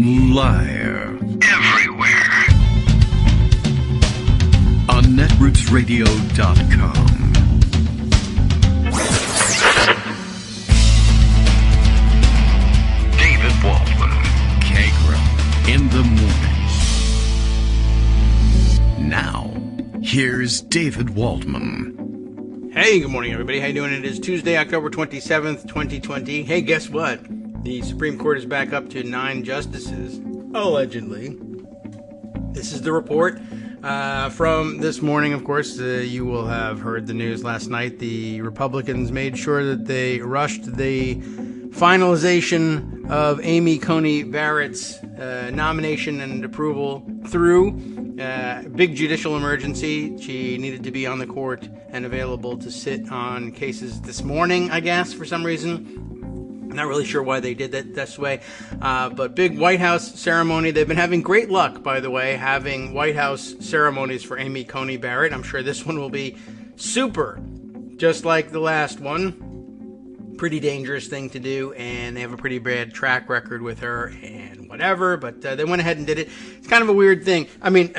Liar. Everywhere. On netrootsradio.com. David Waldman. Kagro. In the morning. Now, here's David Waldman. Hey, good morning, everybody. How you doing? It is Tuesday, October 27th, 2020. Hey, guess what? The Supreme Court is back up to 9 justices, allegedly. This is the report from this morning. Of course, you will have heard the news last night. The Republicans made sure that they rushed the finalization of Amy Coney Barrett's nomination and approval through. Big judicial emergency. She needed to be on the court and available to sit on cases this morning, I guess, for some reason. I'm not really sure why they did that this way, but big White House ceremony. They've been having great luck, by the way, having White House ceremonies for Amy Coney Barrett. I'm sure this one will be super, just like the last one. Pretty dangerous thing to do, and they have a pretty bad track record with her and whatever, but they went ahead and did it. It's kind of a weird thing. I mean,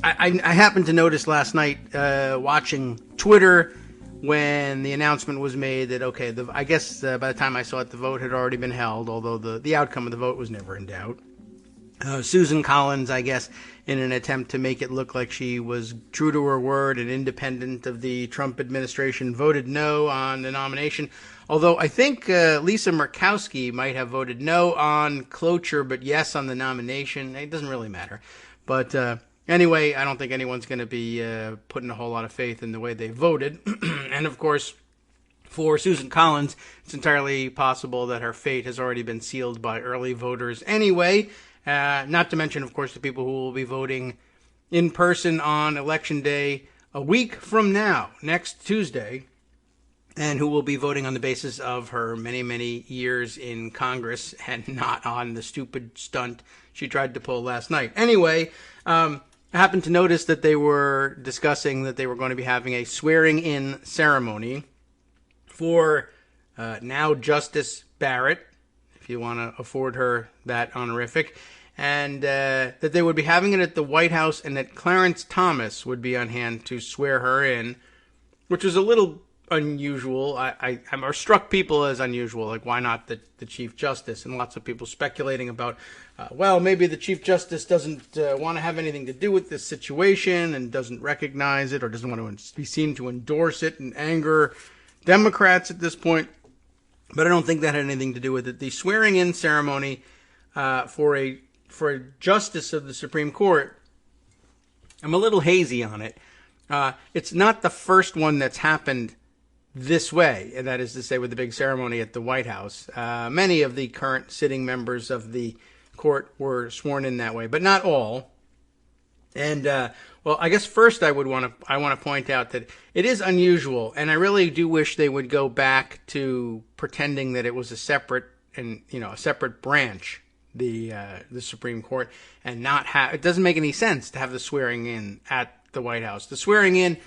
I happened to notice last night watching Twitter when the announcement was made that, okay, I guess by the time I saw it, the vote had already been held, although the outcome of the vote was never in doubt. Susan Collins, I guess, in an attempt to make it look like she was true to her word and independent of the Trump administration, voted no on the nomination. Although I think Lisa Murkowski might have voted no on cloture, but yes on the nomination. It doesn't really matter. But anyway, I don't think anyone's going to be putting a whole lot of faith in the way they voted. And of course, for Susan Collins, it's entirely possible that her fate has already been sealed by early voters anyway. Not to mention, of course, the people who will be voting in person on Election Day a week from now, next Tuesday, and who will be voting on the basis of her many, many years in Congress and not on the stupid stunt she tried to pull last night. Anyway, I happened to notice that they were discussing that they were going to be having a swearing-in ceremony for now Justice Barrett, if you want to afford her that honorific, and that they would be having it at the White House and that Clarence Thomas would be on hand to swear her in, which was a little unusual. I'm struck people as unusual, like why not the Chief Justice? And lots of people speculating about, well, maybe the Chief Justice doesn't want to have anything to do with this situation and doesn't recognize it or doesn't want to be seen to endorse it and anger Democrats at this point. But I don't think that had anything to do with it. The swearing-in ceremony for a justice of the Supreme Court, I'm a little hazy on it. It's not the first one that's happened this way, and that is to say with the big ceremony at the White House. Many of the current sitting members of the court were sworn in that way, but not all. And well, I guess first I want to point out that it is unusual, and I really do wish they would go back to pretending that it was a separate branch, the Supreme Court, and not have. It doesn't make any sense to have the swearing in at the White House. The swearing in,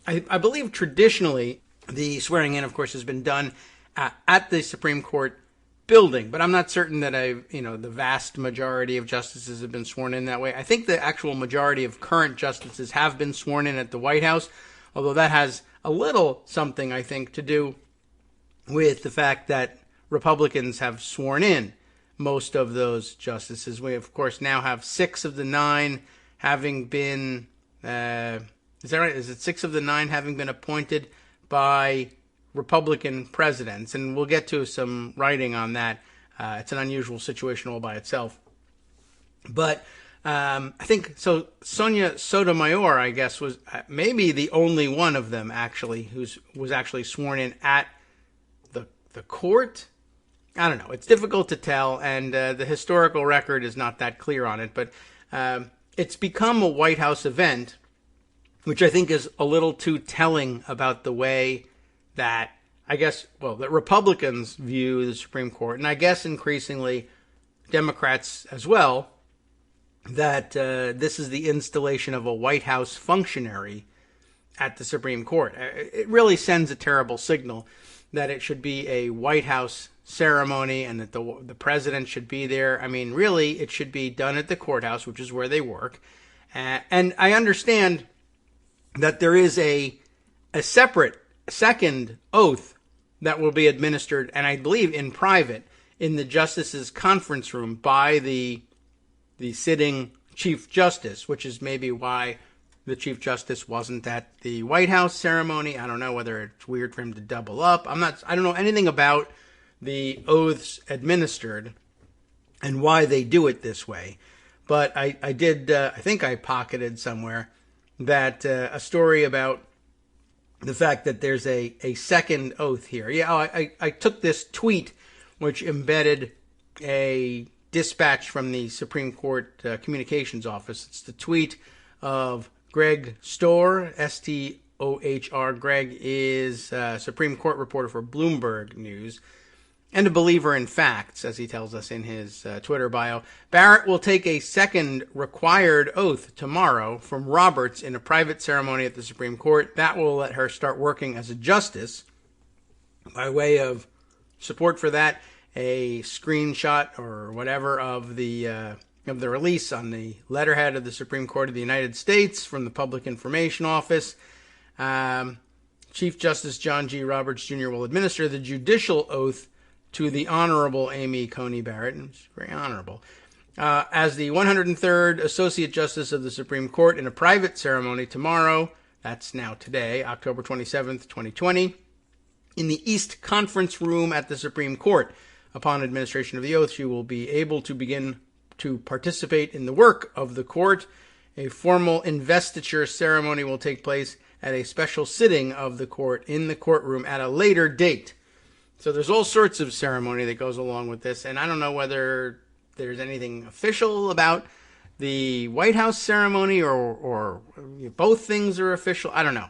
I believe traditionally, the swearing in, of course, has been done at the Supreme Court building, but I'm not certain that the vast majority of justices have been sworn in that way. I think the actual majority of current justices have been sworn in at the White House, although that has a little something, I think, to do with the fact that Republicans have sworn in most of those justices. We, of course, now have 6 of the 9 having been, is that right? Is it 6 of the 9 having been appointed by Republican presidents? And we'll get to some writing on that. It's an unusual situation all by itself. But I think, so Sonia Sotomayor, I guess, was maybe the only one of them, actually, who was actually sworn in at the court. I don't know. It's difficult to tell, and the historical record is not that clear on it. But it's become a White House event, which I think is a little too telling about the way that, I guess, well, that Republicans view the Supreme Court, and I guess increasingly Democrats as well, that this is the installation of a White House functionary at the Supreme Court. It really sends a terrible signal that it should be a White House ceremony and that the president should be there. I mean, really, it should be done at the courthouse, which is where they work. And I understand that there is a separate second oath that will be administered, and I believe in private, in the justices' conference room by the sitting Chief Justice, which is maybe why the Chief Justice wasn't at the White House ceremony. I don't know whether it's weird for him to double up. I don't know anything about the oaths administered and why they do it this way. But I think I pocketed somewhere that a story about the fact that there's a second oath here. Yeah, I took this tweet, which embedded a dispatch from the Supreme Court Communications Office. It's the tweet of Greg Stohr, S-T-O-H-R. Greg is a Supreme Court reporter for Bloomberg News and a believer in facts, as he tells us in his Twitter bio. Barrett will take a second required oath tomorrow from Roberts in a private ceremony at the Supreme Court. That will let her start working as a justice. By way of support for that, a screenshot or whatever of the release on the letterhead of the Supreme Court of the United States from the Public Information Office. Chief Justice John G. Roberts Jr. will administer the judicial oath to the Honorable Amy Coney Barrett, and it's very honorable, as the 103rd Associate Justice of the Supreme Court in a private ceremony tomorrow, that's now today, October 27th, 2020, in the East Conference Room at the Supreme Court. Upon administration of the oath, she will be able to begin to participate in the work of the court. A formal investiture ceremony will take place at a special sitting of the court in the courtroom at a later date. So there's all sorts of ceremony that goes along with this, and I don't know whether there's anything official about the White House ceremony or both things are official. I don't know.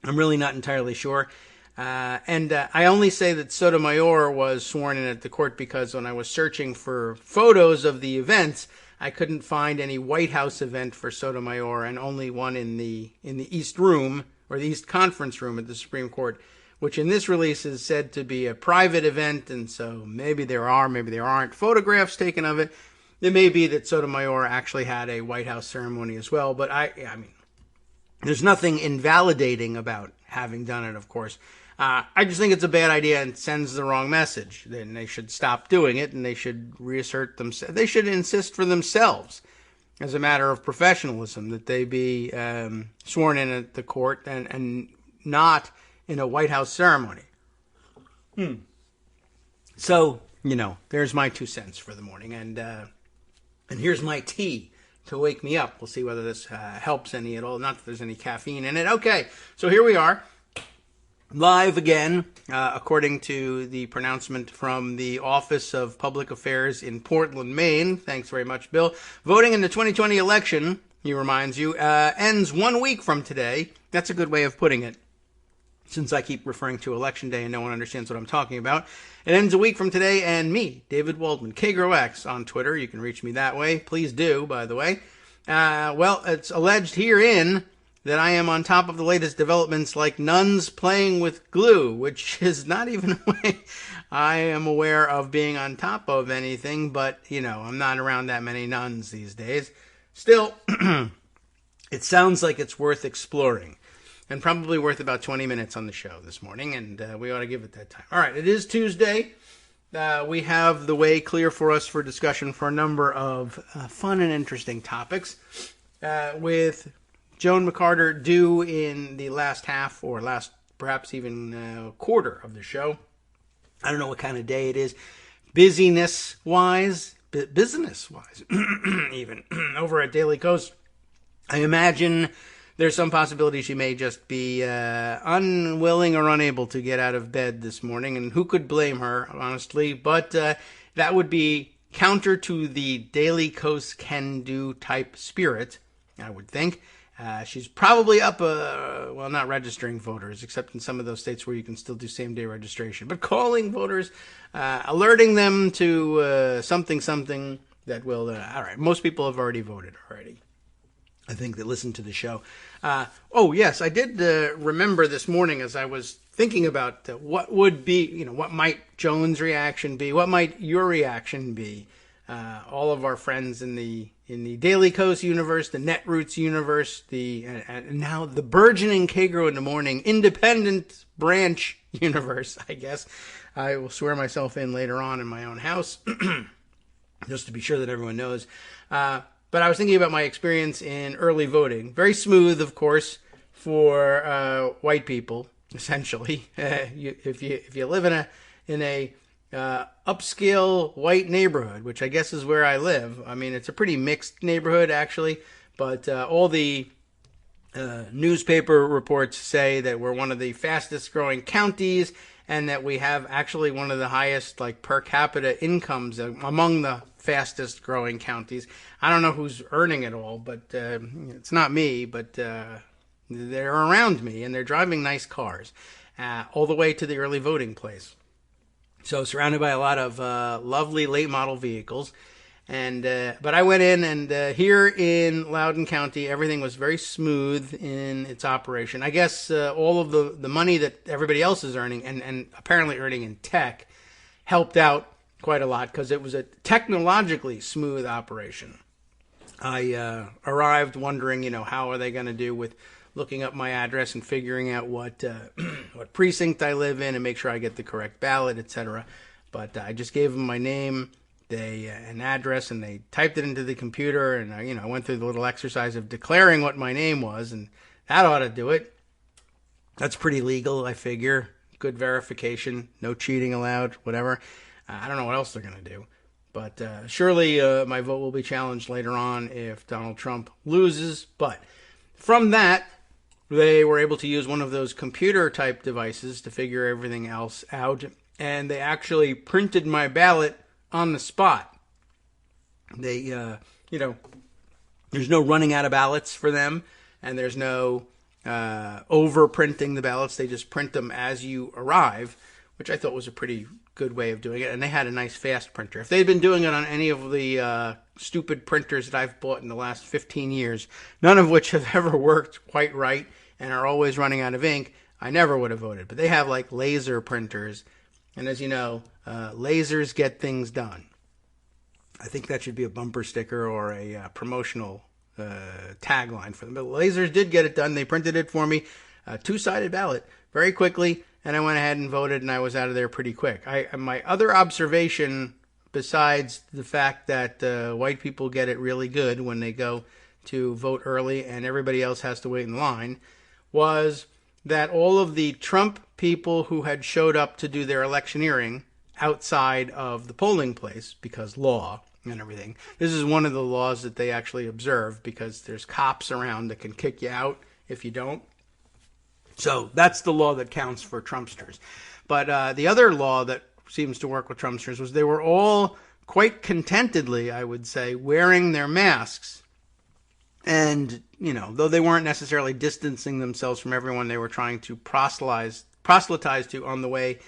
I'm really not entirely sure. And I only say that Sotomayor was sworn in at the court because when I was searching for photos of the events, I couldn't find any White House event for Sotomayor and only one in the East Room or the East Conference Room at the Supreme Court, which in this release is said to be a private event, and so maybe there are, maybe there aren't photographs taken of it. It may be that Sotomayor actually had a White House ceremony as well, but I mean, there's nothing invalidating about having done it, of course. I just think it's a bad idea and sends the wrong message. Then they should stop doing it, and they should reassert themselves. They should insist for themselves, as a matter of professionalism, that they be sworn in at the court and not in a White House ceremony. So, there's my 2 cents for the morning, and here's my tea to wake me up. We'll see whether this helps any at all. Not that there's any caffeine in it. Okay, so here we are. Live again, according to the pronouncement from the Office of Public Affairs in Portland, Maine. Thanks very much, Bill. Voting in the 2020 election, he reminds you, ends 1 week from today. That's a good way of putting it, since I keep referring to Election Day and no one understands what I'm talking about. It ends a week from today, and me, David Waldman, Kagro X on Twitter. You can reach me that way. Please do, by the way. Well, it's alleged herein that I am on top of the latest developments like nuns playing with glue, which is not even a way I am aware of being on top of anything, but, I'm not around that many nuns these days. Still, it sounds like it's worth exploring, and probably worth about 20 minutes on the show this morning, and we ought to give it that time. All right, it is Tuesday. We have the way clear for us for discussion for a number of fun and interesting topics, with Joan McCarter due in the last half or last perhaps even quarter of the show. I don't know what kind of day it is. Business-wise, even over at Daily Kos, I imagine there's some possibility she may just be unwilling or unable to get out of bed this morning, and who could blame her, honestly? But that would be counter to the Daily Kos can-do type spirit, I would think. She's probably up, not registering voters, except in some of those states where you can still do same-day registration, but calling voters, alerting them to something that will, all right, most people have already voted already. I think, that listen to the show. Oh, yes, I did remember this morning as I was thinking about what would be, what might Joan's reaction be, what might your reaction be. All of our friends in the Daily Kos universe, the Netroots universe, and now the burgeoning Kagro in the Morning independent branch universe, I guess. I will swear myself in later on in my own house, just to be sure that everyone knows. But I was thinking about my experience in early voting. Very smooth, of course, for white people, essentially. If you live in a upscale white neighborhood, which I guess is where I live. I mean, it's a pretty mixed neighborhood, actually. But all the newspaper reports say that we're one of the fastest growing counties, and that we have actually one of the highest per capita incomes among the fastest growing counties. I don't know who's earning it all, but it's not me, but they're around me and they're driving nice cars all the way to the early voting place. So surrounded by a lot of lovely late model vehicles. But I went in, and here in Loudoun County, everything was very smooth in its operation. I guess all of the money that everybody else is earning, and apparently earning in tech, helped out quite a lot, because it was a technologically smooth operation. I arrived wondering, how are they going to do with looking up my address and figuring out what precinct I live in and make sure I get the correct ballot, etc. But I just gave them my name, an address, and they typed it into the computer, and I went through the little exercise of declaring what my name was, and that ought to do it. That's pretty legal, I figure. Good verification, no cheating allowed, whatever. I don't know what else they're going to do. But surely my vote will be challenged later on if Donald Trump loses. But from that, they were able to use one of those computer-type devices to figure everything else out. And they actually printed my ballot on the spot. They, there's no running out of ballots for them. And there's no over-printing the ballots. They just print them as you arrive, which I thought was a pretty good way of doing it. And they had a nice fast printer. If they'd been doing it on any of the stupid printers that I've bought in the last 15 years, none of which have ever worked quite right and are always running out of ink, I never would have voted. But they have laser printers, and as you know, lasers get things done. I think that should be a bumper sticker or a promotional tagline for them. But lasers did get it done. They printed it for me, a two-sided ballot, very quickly. And I went ahead and voted, and I was out of there pretty quick. My other observation, besides the fact that white people get it really good when they go to vote early and everybody else has to wait in line, was that all of the Trump people who had showed up to do their electioneering outside of the polling place, because law and everything, this is one of the laws that they actually observe, because there's cops around that can kick you out if you don't. So that's the law that counts for Trumpsters. But the other law that seems to work with Trumpsters was they were all quite contentedly, I would say, wearing their masks. And, though they weren't necessarily distancing themselves from everyone they were trying to proselytize to on the way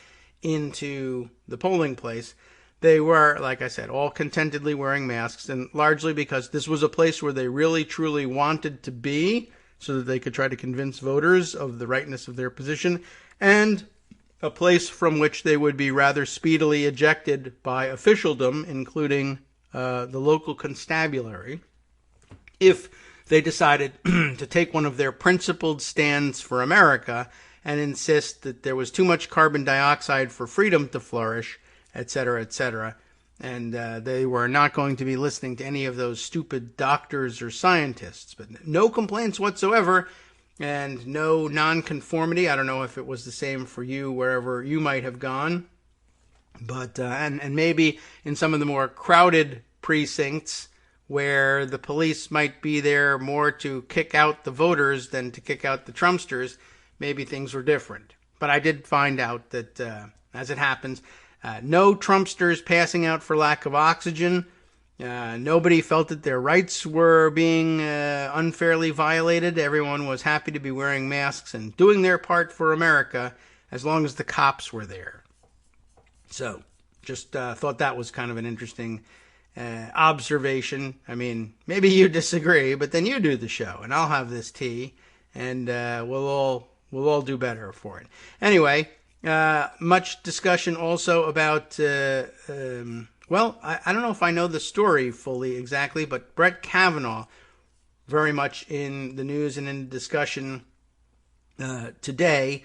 into the polling place, they were, like I said, all contentedly wearing masks, and largely because this was a place where they really, truly wanted to be, so that they could try to convince voters of the rightness of their position, and a place from which they would be rather speedily ejected by officialdom, including the local constabulary, if they decided to take one of their principled stands for America and insist that there was too much carbon dioxide for freedom to flourish, etc., etc., and they were not going to be listening to any of those stupid doctors or scientists. But no complaints whatsoever, and no nonconformity. I don't know if it was the same for you wherever you might have gone. But and maybe in some of the more crowded precincts where the police might be there more to kick out the voters than to kick out the Trumpsters, maybe things were different. But I did find out that, as it happens, no Trumpsters passing out for lack of oxygen. Nobody felt that their rights were being unfairly violated. Everyone was happy to be wearing masks and doing their part for America as long as the cops were there. So, just thought that was kind of an interesting observation. I mean, maybe you disagree, but then you do the show, and I'll have this tea, and we'll all do better for it. Anyway, much discussion also about. Well, I don't know if I know the story fully exactly, but Brett Kavanaugh, very much in the news and in discussion today,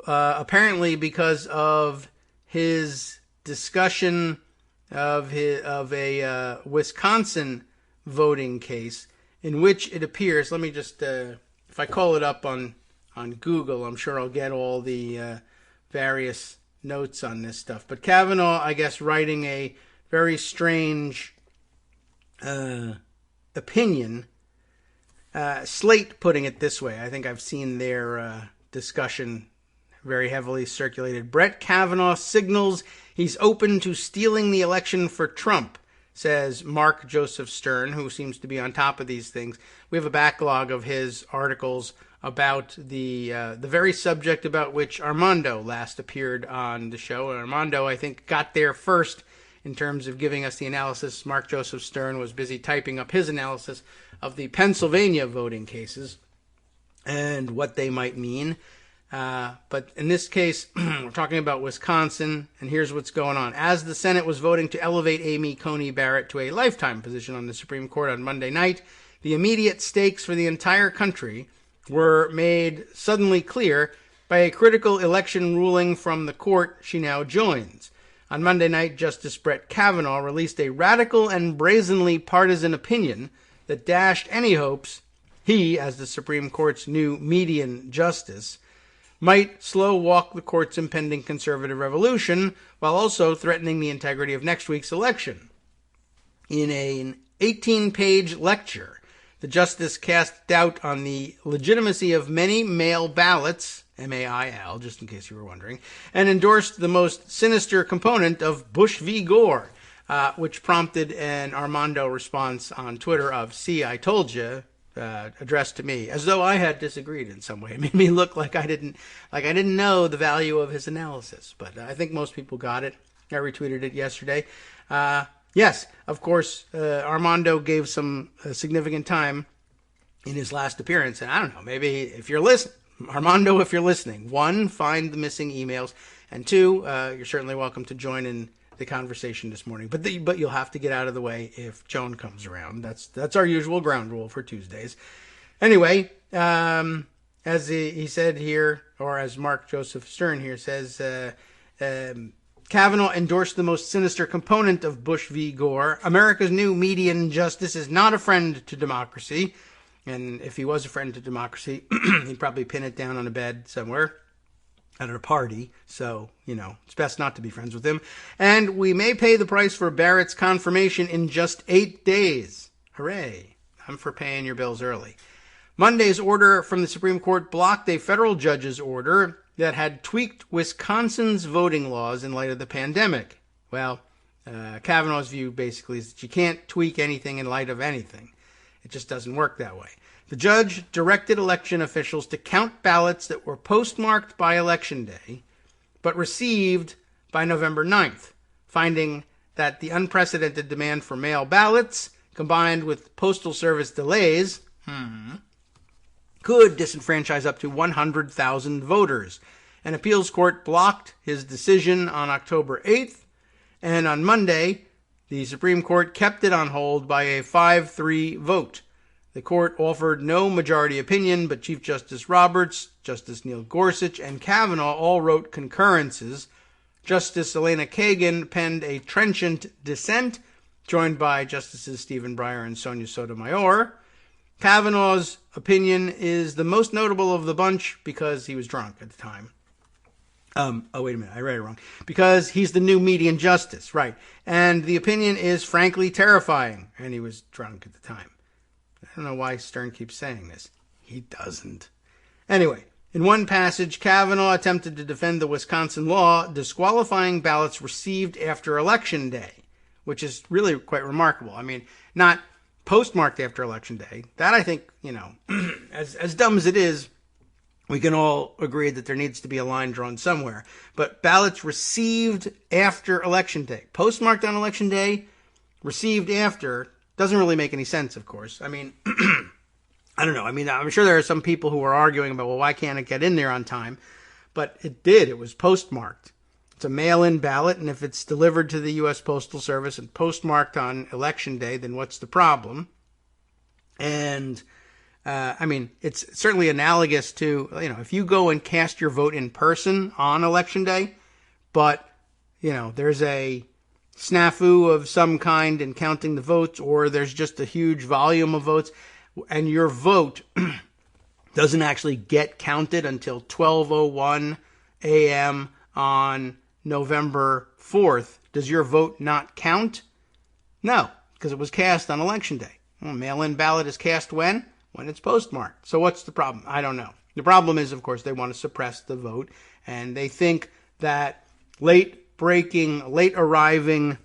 apparently because of his discussion of a Wisconsin voting case in which it appears. Let me just, if I call it up on Google, I'm sure I'll get all the various notes on this stuff. But Kavanaugh, I guess, writing a very strange opinion. Slate putting it this way. I think I've seen their discussion very heavily circulated. Brett Kavanaugh signals he's open to stealing the election for Trump, says Mark Joseph Stern, who seems to be on top of these things. We have a backlog of his articles about the very subject about which Armando last appeared on the show. Armando, I think, got there first in terms of giving us the analysis. Mark Joseph Stern was busy typing up his analysis of the Pennsylvania voting cases and what they might mean. But in this case, we're talking about Wisconsin, and here's what's going on. As the Senate was voting to elevate Amy Coney Barrett to a lifetime position on the Supreme Court on Monday night, the immediate stakes for the entire country were made suddenly clear by a critical election ruling from the court she now joins. On Monday night, Justice Brett Kavanaugh released a radical and brazenly partisan opinion that dashed any hopes he, as the Supreme Court's new median justice, might slow walk the court's impending conservative revolution while also threatening the integrity of next week's election. In an 18-page lecture, the justice cast doubt on the legitimacy of many mail ballots, M-A-I-L, just in case you were wondering, and endorsed the most sinister component of Bush v. Gore, which prompted an Armando response on Twitter of, "See, I told you," addressed to me, as though I had disagreed in some way. It made me look like I didn't know the value of his analysis, but I think most people got it. I retweeted it yesterday. Yes, of course, Armando gave some significant time in his last appearance, and I don't know, maybe if you're listening, Armando, if you're listening, one, find the missing emails, and two, you're certainly welcome to join in the conversation this morning. But you'll have to get out of the way if Joan comes around. That's our usual ground rule for Tuesdays. Anyway, as he said here, or as Mark Joseph Stern here says, Kavanaugh endorsed the most sinister component of Bush v. Gore. America's new median justice is not a friend to democracy. And if he was a friend to democracy, he'd probably pin it down on a bed somewhere at a party. So, it's best not to be friends with him. And we may pay the price for Barrett's confirmation in just 8 days. Hooray. I'm for paying your bills early. Monday's order from the Supreme Court blocked a federal judge's order that had tweaked Wisconsin's voting laws in light of the pandemic. Well, Kavanaugh's view basically is that you can't tweak anything in light of anything. It just doesn't work that way. The judge directed election officials to count ballots that were postmarked by Election Day, but received by November 9th, finding that the unprecedented demand for mail ballots, combined with Postal Service delays, could disenfranchise up to 100,000 voters. An appeals court blocked his decision on October 8th, and on Monday, the Supreme Court kept it on hold by a 5-3 vote. The court offered no majority opinion, but Chief Justice Roberts, Justice Neil Gorsuch, and Kavanaugh all wrote concurrences. Justice Elena Kagan penned a trenchant dissent, joined by Justices Stephen Breyer and Sonia Sotomayor. Kavanaugh's opinion is the most notable of the bunch because he was drunk at the time. Wait a minute, I read it wrong. Because he's the new median justice, right. And the opinion is frankly terrifying, and he was drunk at the time. I don't know why Stern keeps saying this. He doesn't. Anyway, in one passage, Kavanaugh attempted to defend the Wisconsin law disqualifying ballots received after Election Day, which is really quite remarkable. I mean, not postmarked after Election Day. That, I think, as dumb as it is, we can all agree that there needs to be a line drawn somewhere. But ballots received after Election Day, postmarked on Election Day, received after doesn't really make any sense, of course. I mean, I don't know. I mean, I'm sure there are some people who are arguing about, well, why can't it get in there on time? But it did. It was postmarked. It's a mail-in ballot, and if it's delivered to the U.S. Postal Service and postmarked on Election Day, then what's the problem? And, I mean, it's certainly analogous to, if you go and cast your vote in person on Election Day, but, there's a snafu of some kind in counting the votes, or there's just a huge volume of votes, and your vote doesn't actually get counted until 12:01 a.m. on November 4th. Does your vote not count? No, because it was cast on Election Day. Well, mail-in ballot is cast when? When it's postmarked. So what's the problem? I don't know. The problem is, of course, they want to suppress the vote, and they think that late arriving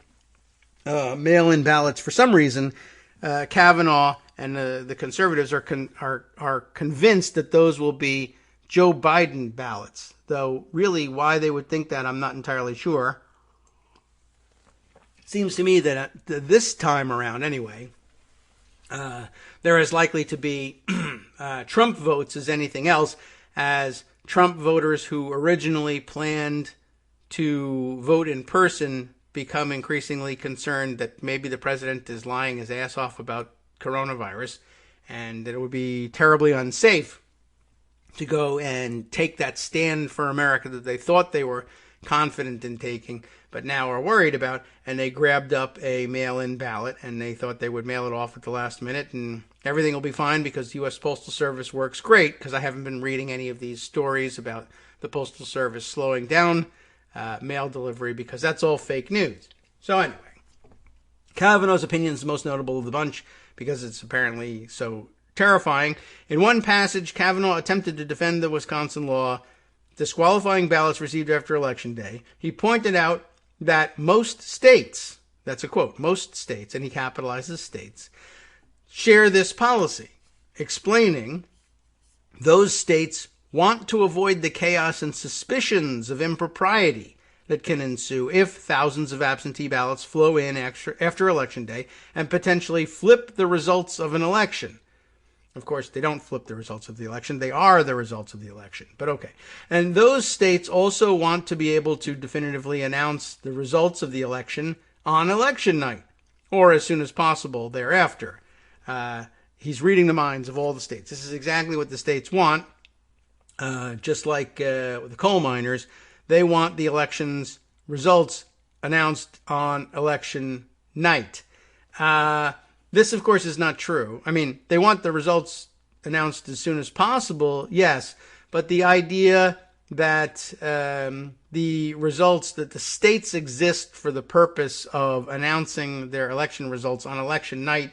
mail-in ballots, for some reason, Kavanaugh and the conservatives are convinced that those will be Joe Biden ballots. Though, really, why they would think that, I'm not entirely sure. It seems to me that this time around, anyway, they're as likely to be Trump votes as anything else, as Trump voters who originally planned to vote in person become increasingly concerned that maybe the president is lying his ass off about coronavirus, and that it would be terribly unsafe to go and take that stand for America that they thought they were confident in taking, but now are worried about, and they grabbed up a mail-in ballot, and they thought they would mail it off at the last minute, and everything will be fine because the U.S. Postal Service works great, because I haven't been reading any of these stories about the Postal Service slowing down mail delivery, because that's all fake news. So anyway, Kavanaugh's opinion is the most notable of the bunch, because it's apparently so terrifying. In one passage, Kavanaugh attempted to defend the Wisconsin law disqualifying ballots received after Election Day. He pointed out that most states, that's a quote, most states, and he capitalizes states, share this policy, explaining those states want to avoid the chaos and suspicions of impropriety that can ensue if thousands of absentee ballots flow in after Election Day and potentially flip the results of an election. Of course, they don't flip the results of the election. They are the results of the election. But okay. And those states also want to be able to definitively announce the results of the election on election night, or as soon as possible thereafter. He's reading the minds of all the states. This is exactly what the states want. Just like with the coal miners, they want the election's results announced on election night. This, of course, is not true. I mean, they want the results announced as soon as possible, yes, but the idea that the results, that the states exist for the purpose of announcing their election results on election night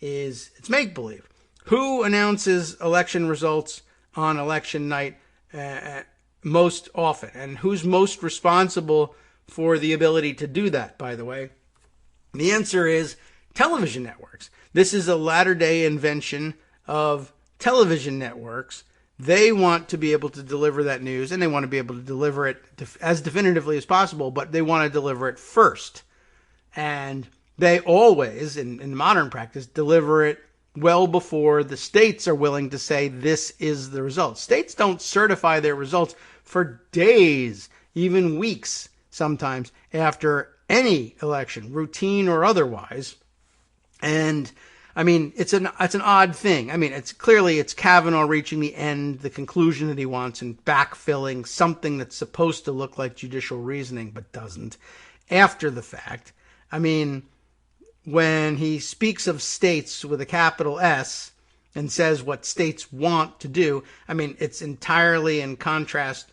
it's make-believe. Who announces election results on election night most often? And who's most responsible for the ability to do that, by the way? The answer is television networks. This is a latter-day invention of television networks. They want to be able to deliver that news, and they want to be able to deliver it as definitively as possible, but they want to deliver it first. And they always, in modern practice, deliver it well before the states are willing to say this is the result. States don't certify their results for days, even weeks, sometimes, after any election, routine or otherwise. And I mean, it's an odd thing. I mean, it's Kavanaugh reaching the end, the conclusion that he wants, and backfilling something that's supposed to look like judicial reasoning but doesn't after the fact. I mean, when he speaks of states with a capital S and says what states want to do, I mean, it's entirely in contrast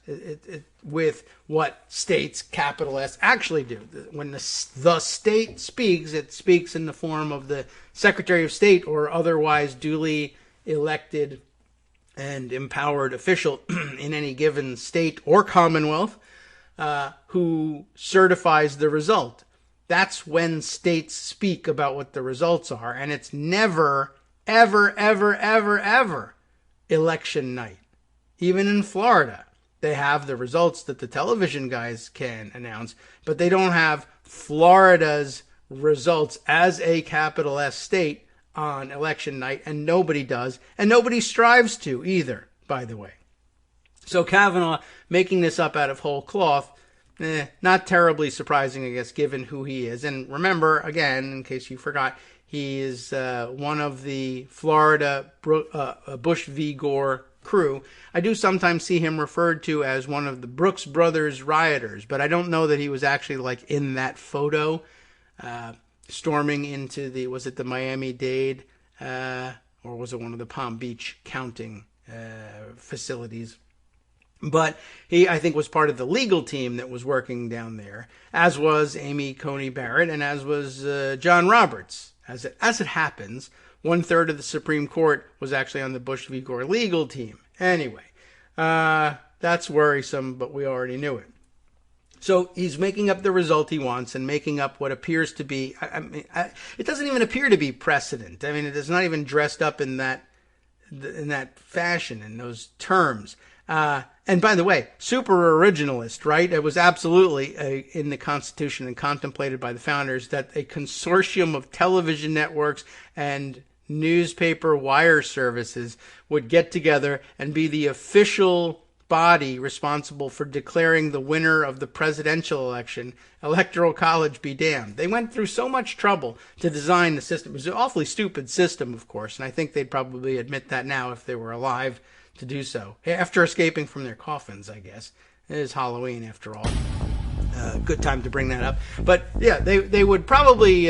with what states, capital S, actually do. When the state speaks, it speaks in the form of the Secretary of State or otherwise duly elected and empowered official in any given state or commonwealth who certifies the result. That's when states speak about what the results are, and it's never, ever, ever, ever, ever election night. Even in Florida, they have the results that the television guys can announce, but they don't have Florida's results as a capital S state on election night, and nobody does, and nobody strives to either, by the way. So Kavanaugh making this up out of whole cloth, not terribly surprising, I guess, given who he is. And remember, again, in case you forgot, he is one of the Florida Bush v. Gore crew. I do sometimes see him referred to as one of the Brooks Brothers rioters, but I don't know that he was actually like in that photo, storming into was it the Miami-Dade, or was it one of the Palm Beach counting facilities? But he, I think, was part of the legal team that was working down there, as was Amy Coney Barrett, and as was John Roberts. As it happens, 1/3 of the Supreme Court was actually on the Bush v. Gore legal team. Anyway, that's worrisome, but we already knew it. So he's making up the result he wants and making up what appears to be, it doesn't even appear to be precedent. I mean, it is not even dressed up in that fashion, in those terms. And by the way, super originalist, right? It was absolutely in the Constitution and contemplated by the founders that a consortium of television networks and newspaper wire services would get together and be the official body responsible for declaring the winner of the presidential election. Electoral college be damned. They went through so much trouble to design the system. It was an awfully stupid system, of course, and I think they'd probably admit that now if they were alive to do so. After escaping from their coffins, I guess. It is Halloween, after all. Good time to bring that up. But yeah, they would probably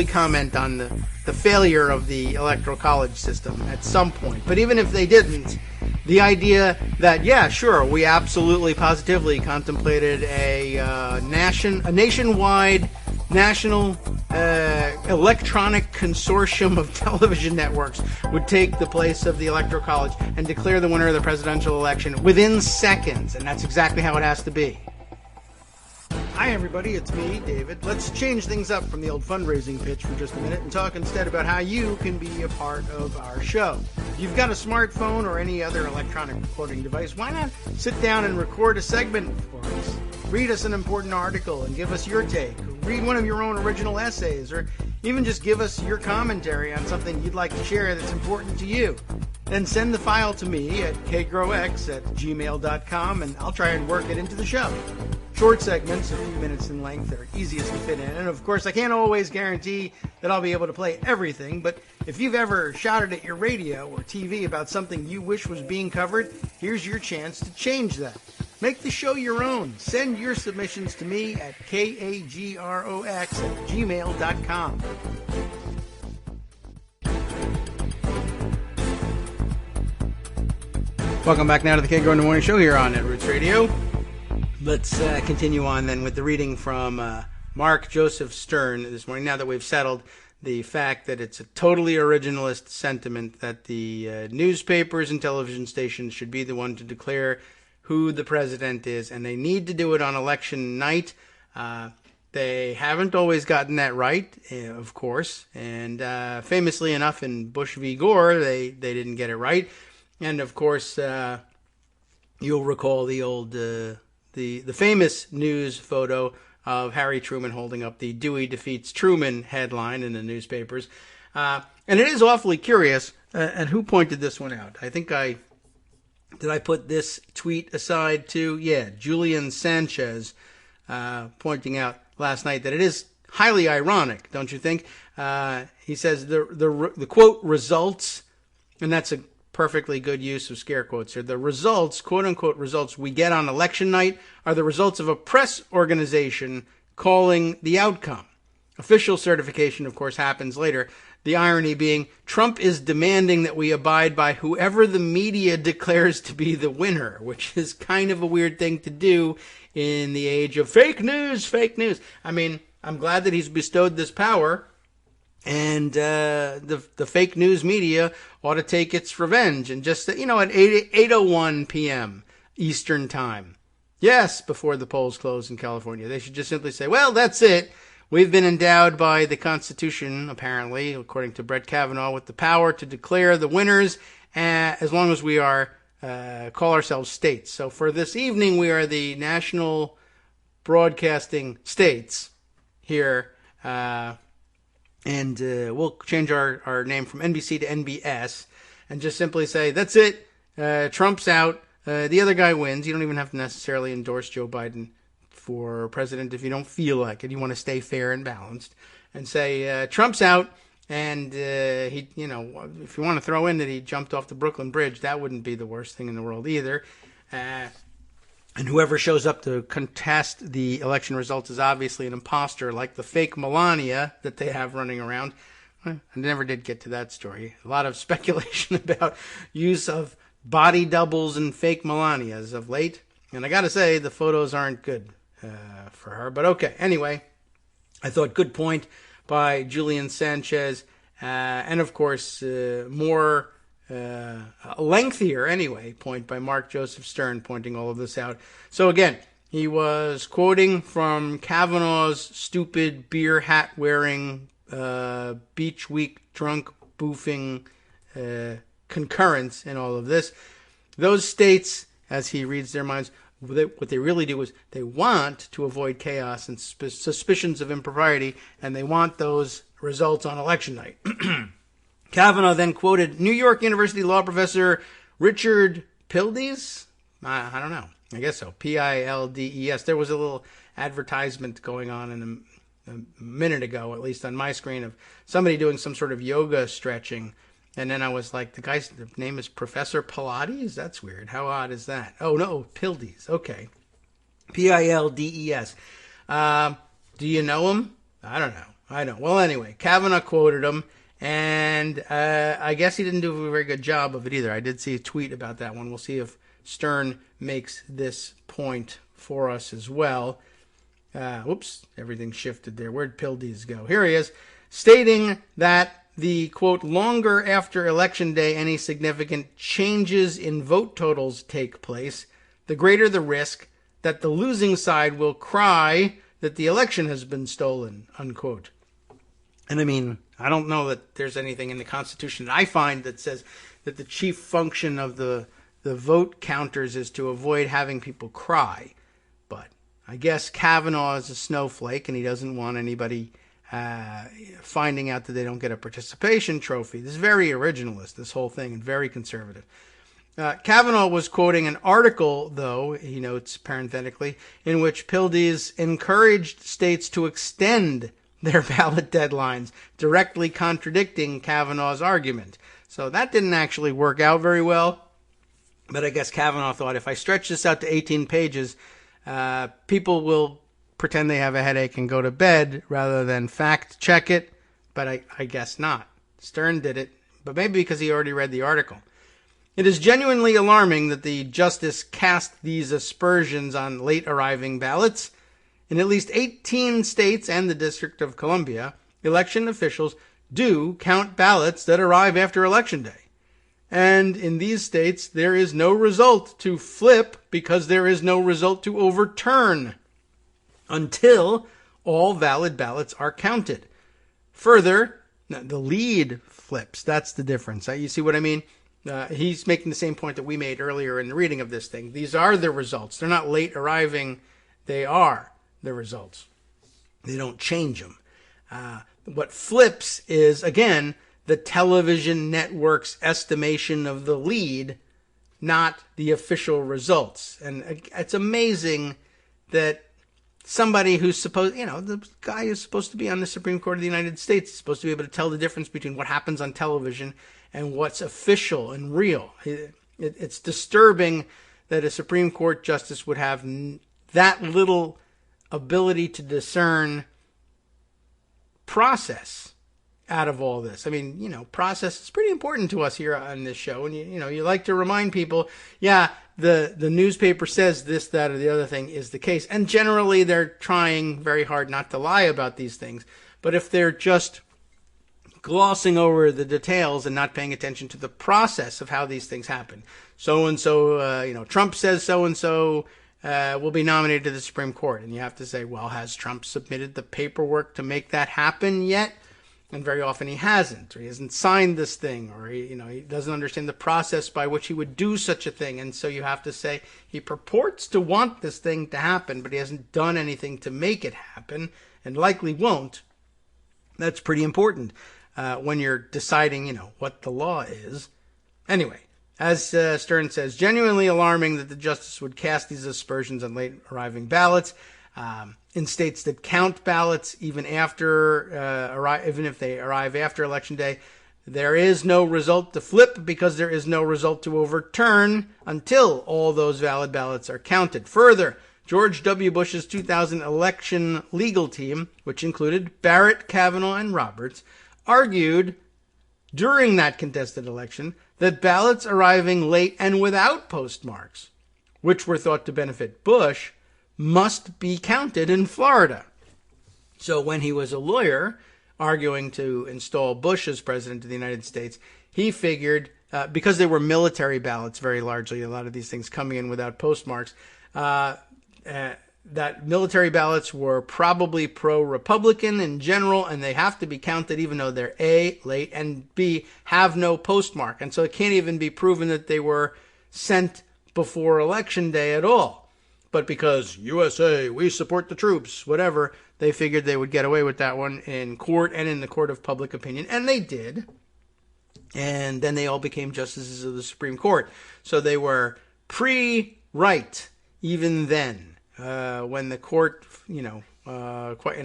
comment on the failure of the electoral college system at some point. But even if they didn't, the idea that, yeah, sure, we absolutely positively contemplated a nationwide national electronic consortium of television networks would take the place of the electoral college and declare the winner of the presidential election within seconds. And that's exactly how it has to be. Hi everybody, it's me, David. Let's change things up from the old fundraising pitch for just a minute and talk instead about how you can be a part of our show. If you've got a smartphone or any other electronic recording device, why not sit down and record a segment for us? Read us an important article and give us your take. Read one of your own original essays, or even just give us your commentary on something you'd like to share that's important to you. Then send the file to me at kagrox@gmail.com and I'll try and work it into the show. Short segments, a few minutes in length, are easiest to fit in. And of course, I can't always guarantee that I'll be able to play everything, but if you've ever shouted at your radio or TV about something you wish was being covered, here's your chance to change that. Make the show your own. Send your submissions to me at kagrox@gmail.com. Welcome back now to the Kagro in the Morning Show here on Roots Radio. Let's continue on then with the reading from Mark Joseph Stern this morning, now that we've settled the fact that it's a totally originalist sentiment that the newspapers and television stations should be the one to declare who the president is, and they need to do it on election night. They haven't always gotten that right, of course, and famously enough in Bush v. Gore, they didn't get it right. And of course, you'll recall the old the famous news photo of Harry Truman holding up the Dewey defeats Truman headline in the newspapers. And it is awfully curious, and who pointed this one out? I think did I put this tweet aside too? Yeah, Julian Sanchez pointing out last night that it is highly ironic, don't you think? He says the quote results, and that's a perfectly good use of scare quotes here. The results, quote unquote results, we get on election night are the results of a press organization calling the outcome. Official certification, of course, happens later. The irony being Trump is demanding that we abide by whoever the media declares to be the winner, which is kind of a weird thing to do in the age of fake news, fake news. I mean, I'm glad that he's bestowed this power. And the fake news media ought to take its revenge and just, at 8:01 p.m. Eastern Time. Yes, before the polls close in California. They should just simply say, well, that's it. We've been endowed by the Constitution, apparently, according to Brett Kavanaugh, with the power to declare the winners as long as we are call ourselves states. So for this evening, we are the national broadcasting states here And we'll change our name from NBC to NBS and just simply say, that's it. Trump's out. The other guy wins. You don't even have to necessarily endorse Joe Biden for president if you don't feel like it. You want to stay fair and balanced and say, Trump's out. And he, if you want to throw in that he jumped off the Brooklyn Bridge, that wouldn't be the worst thing in the world either. And whoever shows up to contest the election results is obviously an imposter, like the fake Melania that they have running around. I never did get to that story. A lot of speculation about use of body doubles and fake Melanias of late. And I got to say, the photos aren't good for her. But okay, anyway, I thought good point by Julian Sanchez. And of course, more lengthier anyway point by Mark Joseph Stern pointing all of this out. So again, he was quoting from Kavanaugh's stupid beer hat wearing beach week drunk boofing concurrence in all of this. Those states, as he reads their minds, what they really do is they want to avoid chaos and suspicions of impropriety, and they want those results on election night. Kavanaugh then quoted New York University law professor Richard Pildes. I don't know. I guess so. Pildes. There was a little advertisement going on in a minute ago, at least on my screen, of somebody doing some sort of yoga stretching. And then I was like, the guy's name is Professor Pilates? That's weird. How odd is that? Oh, no, Pildes. Okay. Pildes. Do you know him? I don't know. I don't. Well, anyway, Kavanaugh quoted him. And I guess he didn't do a very good job of it either. I did see a tweet about that one. We'll see if Stern makes this point for us as well. Whoops, everything shifted there. Where'd Pildes go? Here he is, stating that the, quote, longer after Election Day any significant changes in vote totals take place, the greater the risk that the losing side will cry that the election has been stolen, unquote. And I mean, I don't know that there's anything in the Constitution that I find that says that the chief function of the vote counters is to avoid having people cry. But I guess Kavanaugh is a snowflake and he doesn't want anybody finding out that they don't get a participation trophy. This is very originalist, this whole thing, and very conservative. Kavanaugh was quoting an article, though, he notes parenthetically, in which Pildes encouraged states to extend their ballot deadlines, directly contradicting Kavanaugh's argument. So that didn't actually work out very well. But I guess Kavanaugh thought, if I stretch this out to 18 pages, people will pretend they have a headache and go to bed rather than fact check it. But I guess not. Stern did it, but maybe because he already read the article. It is genuinely alarming that the justice cast these aspersions on late arriving ballots. In at least 18 states and the District of Columbia, election officials do count ballots that arrive after Election Day. And in these states, there is no result to flip because there is no result to overturn until all valid ballots are counted. Further, the lead flips. That's the difference. You see what I mean? He's making the same point that we made earlier in the reading of this thing. These are the results. They're not late arriving. They are the results. They don't change them. What flips is, again, the television network's estimation of the lead, not the official results. And it's amazing that somebody who's supposed, the guy who's supposed to be on the Supreme Court of the United States is supposed to be able to tell the difference between what happens on television and what's official and real. It's disturbing that a Supreme Court justice would have that little ability to discern process out of all this. I mean, process is pretty important to us here on this show. And, you like to remind people, the newspaper says this, that, or the other thing is the case. And generally, they're trying very hard not to lie about these things. But if they're just glossing over the details and not paying attention to the process of how these things happen. So-and-so, Trump says so-and-so will be nominated to the Supreme Court. And you have to say, well, has Trump submitted the paperwork to make that happen yet? And very often he hasn't, or he hasn't signed this thing, or he doesn't understand the process by which he would do such a thing. And so you have to say he purports to want this thing to happen, but he hasn't done anything to make it happen, and likely won't. That's pretty important when you're deciding, what the law is. Anyway, as Stern says, genuinely alarming that the justice would cast these aspersions on late arriving ballots. In states that count ballots even if they arrive after Election Day, there is no result to flip because there is no result to overturn until all those valid ballots are counted. Further, George W. Bush's 2000 election legal team, which included Barrett, Kavanaugh, and Roberts, argued during that contested election that ballots arriving late and without postmarks, which were thought to benefit Bush, must be counted in Florida. So when he was a lawyer arguing to install Bush as president of the United States, he figured, because they were military ballots very largely, a lot of these things coming in without postmarks, that military ballots were probably pro-Republican in general, and they have to be counted even though they're A, late, and B, have no postmark. And so it can't even be proven that they were sent before Election Day at all. But because USA, we support the troops, whatever, they figured they would get away with that one in court and in the court of public opinion. And they did. And then they all became justices of the Supreme Court. So they were pre-right even then, when the court, in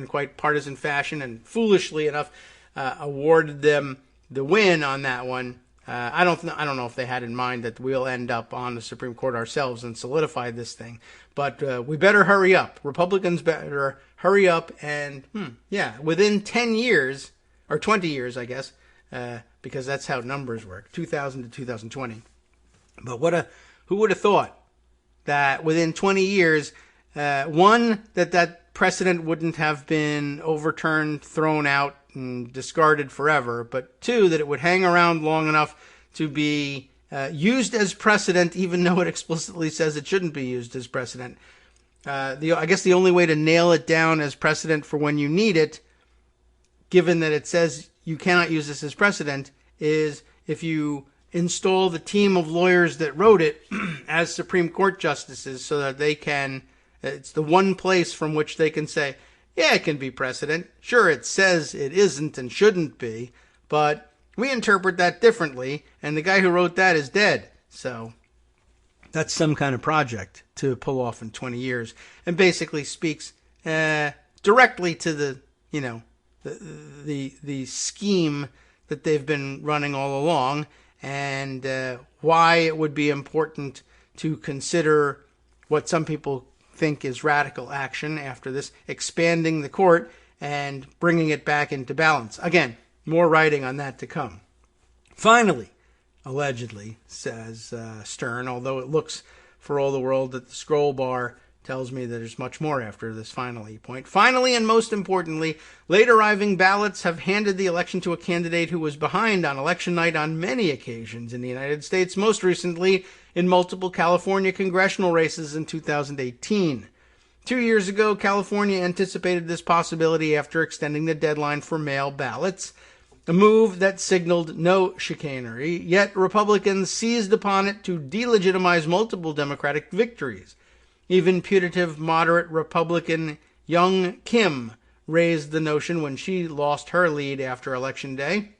quite partisan fashion and foolishly enough, awarded them the win on that one. I don't know if they had in mind that we'll end up on the Supreme Court ourselves and solidify this thing. But we better hurry up. Republicans better hurry up and, within 10 years, or 20 years, I guess, because that's how numbers work, 2000 to 2020. But who would have thought that within 20 years, one, that precedent wouldn't have been overturned, thrown out, and discarded forever, but two, that it would hang around long enough to be used as precedent, even though it explicitly says it shouldn't be used as precedent. I guess the only way to nail it down as precedent for when you need it, given that it says you cannot use this as precedent, is if you install the team of lawyers that wrote it as Supreme Court justices so that they can, it's the one place from which they can say, yeah, it can be precedent. Sure, it says it isn't and shouldn't be, but we interpret that differently, and the guy who wrote that is dead. So that's some kind of project to pull off in 20 years, and basically speaks directly to the scheme that they've been running all along, and why it would be important to consider what some people think is radical action after this, expanding the court and bringing it back into balance. Again, more writing on that to come. Finally, allegedly, says Stern, although it looks for all the world that the scroll bar tells me that there's much more after this finally point. Finally, and most importantly, late arriving ballots have handed the election to a candidate who was behind on election night on many occasions in the United States, most recently in multiple California congressional races in 2018. 2 years ago, California anticipated this possibility after extending the deadline for mail ballots, a move that signaled no chicanery, yet Republicans seized upon it to delegitimize multiple Democratic victories. Even putative moderate Republican Young Kim raised the notion when she lost her lead after Election Day.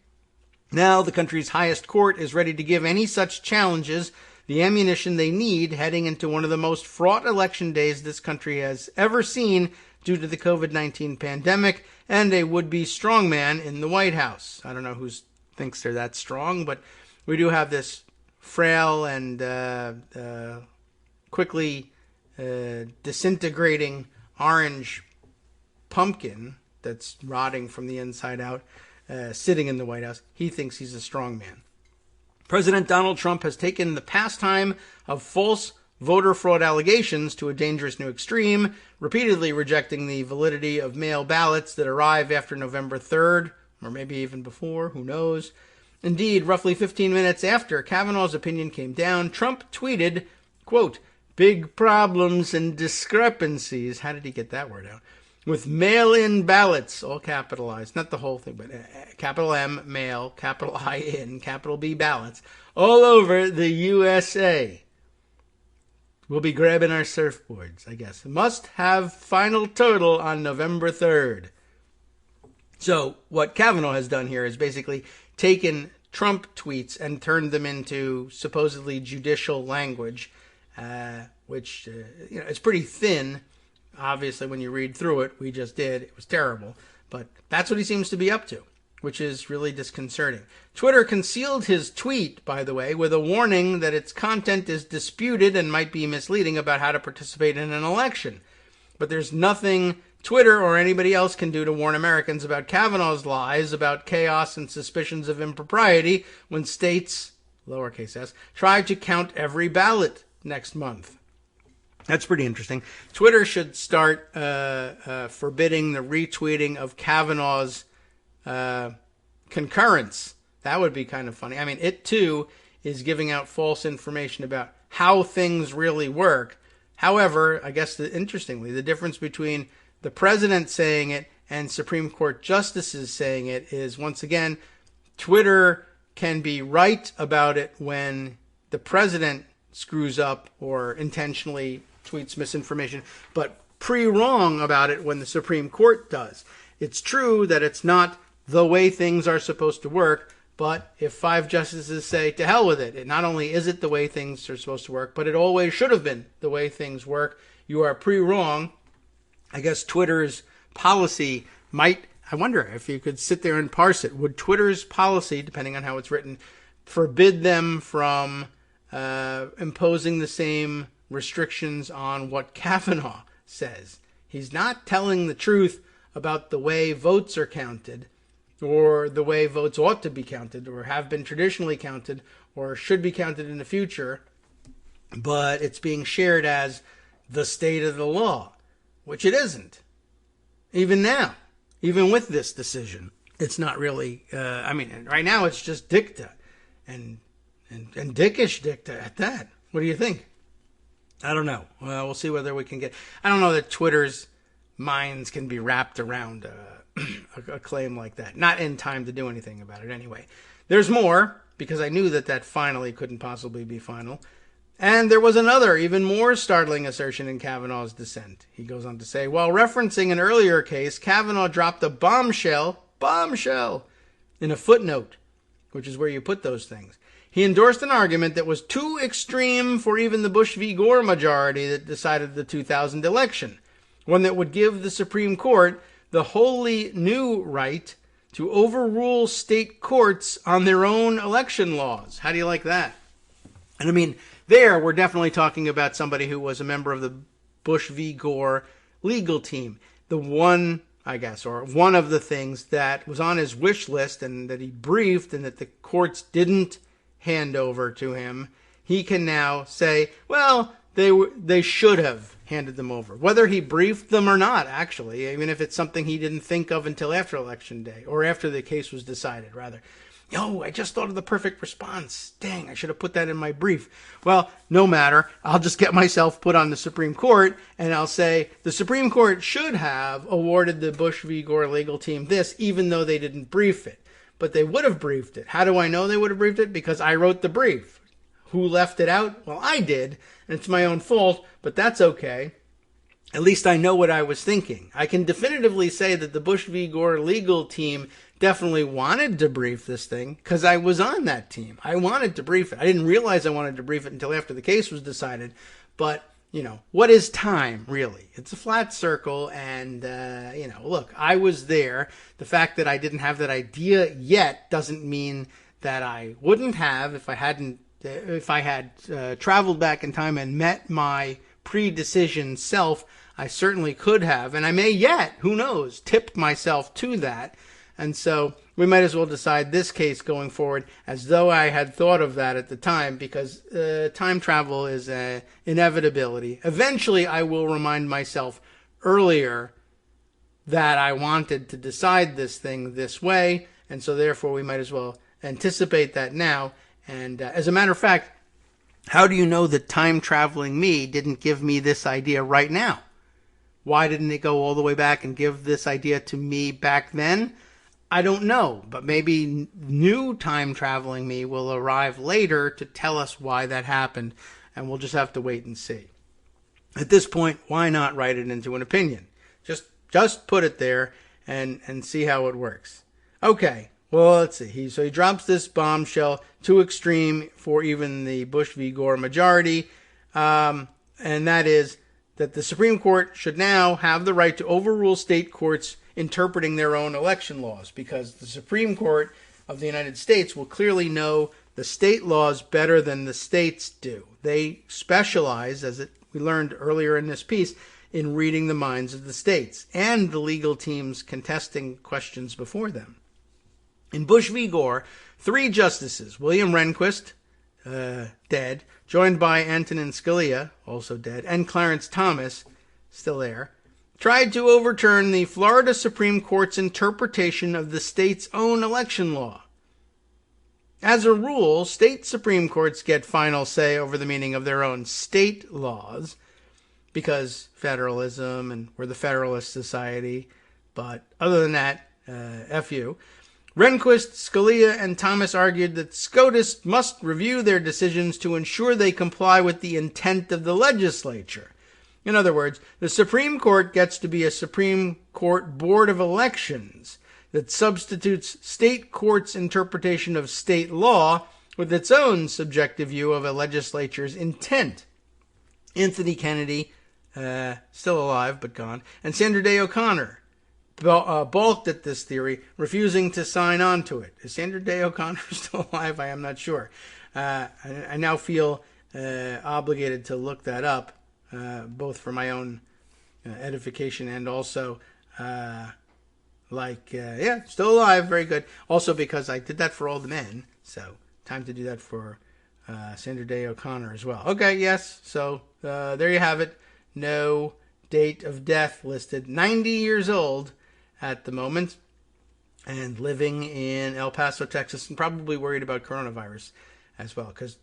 Now the country's highest court is ready to give any such challenges the ammunition they need heading into one of the most fraught election days this country has ever seen due to the COVID-19 pandemic and a would-be strongman in the White House. I don't know who thinks they're that strong, but we do have this frail and quickly disintegrating orange pumpkin that's rotting from the inside out, sitting in the White House. He thinks he's a strong man. President Donald Trump has taken the pastime of false voter fraud allegations to a dangerous new extreme, repeatedly rejecting the validity of mail ballots that arrive after November 3rd, or maybe even before, who knows. Indeed, roughly 15 minutes after Kavanaugh's opinion came down, Trump tweeted, quote, "Big problems and discrepancies," how did he get that word out? "With mail-in ballots," all capitalized, not the whole thing, but capital M, mail, capital I in, capital B ballots, all over the USA. We'll be grabbing our surfboards, I guess. Must have final total on November 3rd. So what Kavanaugh has done here is basically taken Trump tweets and turned them into supposedly judicial language, which it's pretty thin. Obviously, when you read through it, we just did. It was terrible. But that's what he seems to be up to, which is really disconcerting. Twitter concealed his tweet, by the way, with a warning that its content is disputed and might be misleading about how to participate in an election. But there's nothing Twitter or anybody else can do to warn Americans about Kavanaugh's lies about chaos and suspicions of impropriety when states, lowercase s, try to count every ballot next month. That's pretty interesting. Twitter should start forbidding the retweeting of Kavanaugh's concurrence. That would be kind of funny. I mean, it too is giving out false information about how things really work. However, I guess interestingly, the difference between the president saying it and Supreme Court justices saying it is, once again, Twitter can be right about it when the president screws up or intentionally tweets misinformation, but wrong about it when the Supreme Court does. It's true that it's not the way things are supposed to work, but if 5 justices say, to hell with it, not only is it the way things are supposed to work, but it always should have been the way things work, you are wrong. I guess Twitter's policy might, I wonder if you could sit there and parse it. Would Twitter's policy, depending on how it's written, forbid them from imposing the same restrictions on what Kavanaugh says? He's not telling the truth about the way votes are counted, or the way votes ought to be counted, or have been traditionally counted, or should be counted in the future, but it's being shared as the state of the law, which it isn't. Even now, even with this decision, it's not really, right now it's just dicta, and dickish dicta at that. What do you think? I don't know. We'll see whether we can I don't know that Twitter's minds can be wrapped around a claim like that. Not in time to do anything about it anyway. There's more, because I knew that finally couldn't possibly be final. And there was another, even more startling assertion in Kavanaugh's dissent. He goes on to say, while referencing an earlier case, Kavanaugh dropped a bombshell, in a footnote, which is where you put those things. He endorsed an argument that was too extreme for even the Bush v. Gore majority that decided the 2000 election, one that would give the Supreme Court the wholly new right to overrule state courts on their own election laws. How do you like that? And I mean, there we're definitely talking about somebody who was a member of the Bush v. Gore legal team. The one, I guess, or one of the things that was on his wish list and that he briefed and that the courts didn't hand over to him, he can now say, well, they should have handed them over. Whether he briefed them or not, actually, even if it's something he didn't think of until after Election Day, or after the case was decided, rather. Oh, I just thought of the perfect response. Dang, I should have put that in my brief. Well, no matter. I'll just get myself put on the Supreme Court, and I'll say the Supreme Court should have awarded the Bush v. Gore legal team this, even though they didn't brief it. But they would have briefed it. How do I know they would have briefed it? Because I wrote the brief. Who left it out? Well, I did, and it's my own fault, but that's okay. At least I know what I was thinking. I can definitively say that the Bush v. Gore legal team definitely wanted to brief this thing because I was on that team. I wanted to brief it. I didn't realize I wanted to brief it until after the case was decided. But, what is time, really? It's a flat circle, and, look, I was there. The fact that I didn't have that idea yet doesn't mean that I wouldn't have if I had traveled back in time and met my pre-decision self. I certainly could have, and I may yet, who knows, tip myself to that. And so we might as well decide this case going forward as though I had thought of that at the time, because time travel is an inevitability. Eventually, I will remind myself earlier that I wanted to decide this thing this way, and so therefore we might as well anticipate that now. And as a matter of fact, how do you know that time-traveling me didn't give me this idea right now? Why didn't it go all the way back and give this idea to me back then? I don't know, but maybe new time-traveling me will arrive later to tell us why that happened, and we'll just have to wait and see. At this point, why not write it into an opinion? Just put it there and see how it works. Okay, well, let's see. So he drops this bombshell, too extreme for even the Bush v. Gore majority, and that is that the Supreme Court should now have the right to overrule state courts interpreting their own election laws, because the Supreme Court of the United States will clearly know the state laws better than the states do. They specialize, we learned earlier in this piece, in reading the minds of the states and the legal teams contesting questions before them. In Bush v. Gore, 3 justices, William Rehnquist, dead, joined by Antonin Scalia, also dead, and Clarence Thomas, still there, tried to overturn the Florida Supreme Court's interpretation of the state's own election law. As a rule, state Supreme Courts get final say over the meaning of their own state laws, because federalism, and we're the Federalist Society, but other than that, F you. Rehnquist, Scalia, and Thomas argued that SCOTUS must review their decisions to ensure they comply with the intent of the legislature. In other words, the Supreme Court gets to be a Supreme Court Board of Elections that substitutes state courts' interpretation of state law with its own subjective view of a legislature's intent. Anthony Kennedy, still alive but gone, and Sandra Day O'Connor balked at this theory, refusing to sign on to it. Is Sandra Day O'Connor still alive? I am not sure. I now feel obligated to look that up, both for my own edification and also, still alive, very good. Also because I did that for all the men, so time to do that for Sandra Day O'Connor as well. Okay, yes, so there you have it. No date of death listed. 90 years old at the moment, and living in El Paso, Texas, and probably worried about coronavirus as well, because,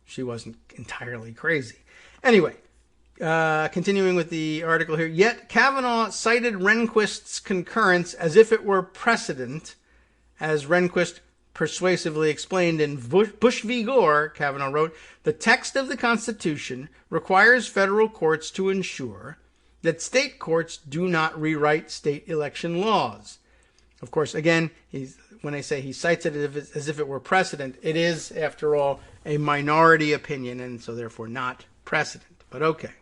she wasn't entirely crazy. Anyway, continuing with the article here, yet Kavanaugh cited Rehnquist's concurrence as if it were precedent, as Rehnquist persuasively explained in Bush v. Gore. Kavanaugh wrote, the text of the Constitution requires federal courts to ensure that state courts do not rewrite state election laws. Of course, again, when I say he cites it as if it were precedent, it is, after all, a minority opinion, and so therefore not precedent. But okay.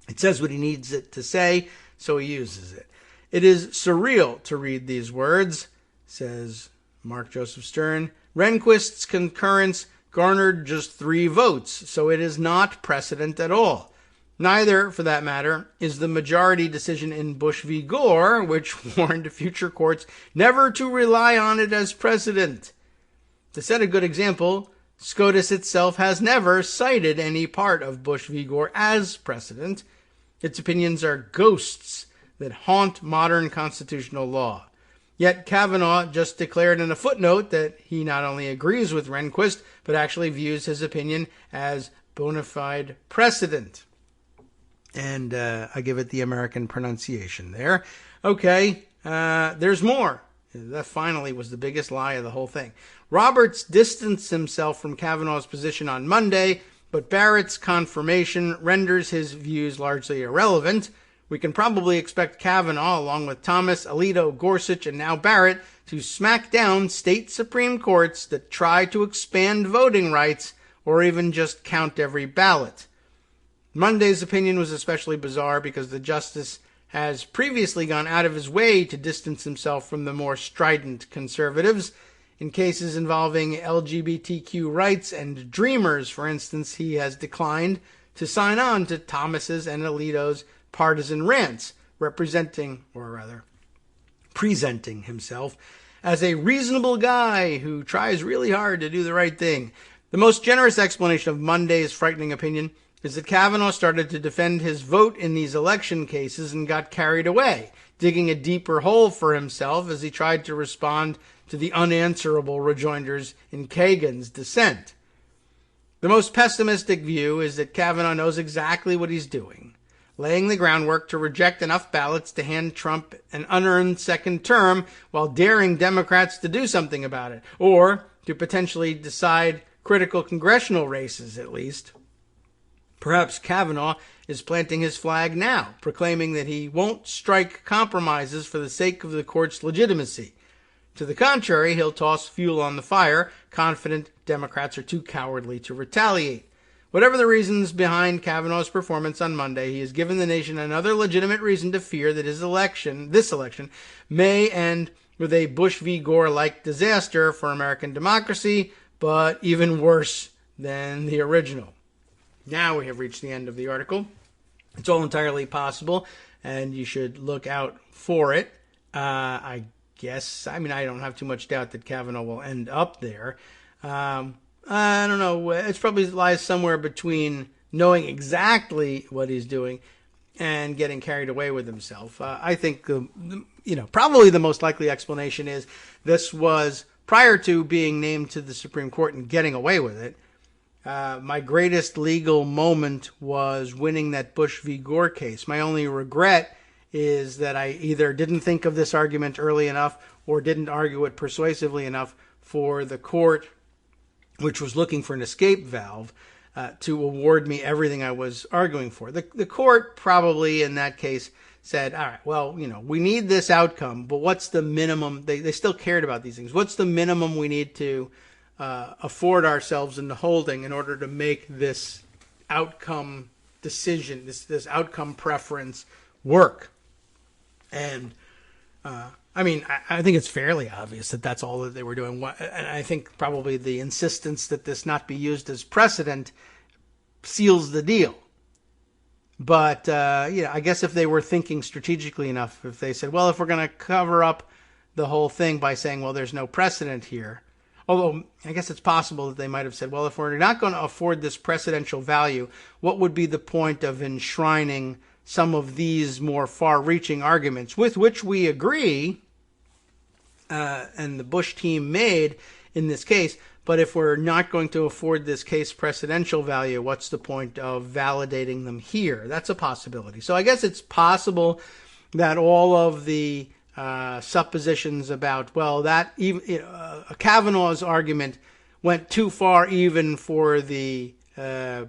It says what he needs it to say, so he uses it. It is surreal to read these words, says Mark Joseph Stern. Rehnquist's concurrence garnered just 3 votes, so it is not precedent at all. Neither, for that matter, is the majority decision in Bush v. Gore, which warned future courts never to rely on it as precedent. To set a good example, SCOTUS itself has never cited any part of Bush v. Gore as precedent. Its opinions are ghosts that haunt modern constitutional law. Yet Kavanaugh just declared in a footnote that he not only agrees with Rehnquist, but actually views his opinion as bona fide precedent. And I give it the American pronunciation there. Okay, there's more. That finally was the biggest lie of the whole thing. Roberts distanced himself from Kavanaugh's position on Monday, but Barrett's confirmation renders his views largely irrelevant. We can probably expect Kavanaugh, along with Thomas, Alito, Gorsuch, and now Barrett, to smack down state Supreme Courts that try to expand voting rights or even just count every ballot. Monday's opinion was especially bizarre because the justice has previously gone out of his way to distance himself from the more strident conservatives. In cases involving LGBTQ rights and Dreamers, for instance, he has declined to sign on to Thomas's and Alito's partisan rants, presenting himself as a reasonable guy who tries really hard to do the right thing. The most generous explanation of Monday's frightening opinion is that Kavanaugh started to defend his vote in these election cases and got carried away, digging a deeper hole for himself as he tried to respond to the unanswerable rejoinders in Kagan's dissent. The most pessimistic view is that Kavanaugh knows exactly what he's doing, laying the groundwork to reject enough ballots to hand Trump an unearned second term while daring Democrats to do something about it, or to potentially decide critical congressional races at least. Perhaps Kavanaugh is planting his flag now, proclaiming that he won't strike compromises for the sake of the court's legitimacy. To the contrary, he'll toss fuel on the fire, confident Democrats are too cowardly to retaliate. Whatever the reasons behind Kavanaugh's performance on Monday, he has given the nation another legitimate reason to fear that this election, may end with a Bush v. Gore-like disaster for American democracy, but even worse than the original. Now we have reached the end of the article. It's all entirely possible, and you should look out for it. I don't have too much doubt that Kavanaugh will end up there. I don't know. It probably lies somewhere between knowing exactly what he's doing and getting carried away with himself. I think, probably the most likely explanation is this was prior to being named to the Supreme Court and getting away with it. My greatest legal moment was winning that Bush v. Gore case. My only regret is that I either didn't think of this argument early enough or didn't argue it persuasively enough for the court, which was looking for an escape valve, to award me everything I was arguing for. The court probably in that case said, all right, well, we need this outcome, but what's the minimum? They still cared about these things. What's the minimum we need to afford ourselves in the holding in order to make this outcome decision, this outcome preference work? And I think it's fairly obvious that that's all that they were doing. And I think probably the insistence that this not be used as precedent seals the deal. But, I guess if they were thinking strategically enough, if they said, well, if we're going to cover up the whole thing by saying, well, there's no precedent here. Although I guess it's possible that they might have said, well, if we're not going to afford this precedential value, what would be the point of enshrining some of these more far-reaching arguments with which we agree, and the Bush team made in this case, but if we're not going to afford this case precedential value, what's the point of validating them here? That's a possibility. So I guess it's possible that all of the suppositions about, well, that even Kavanaugh's argument went too far even for the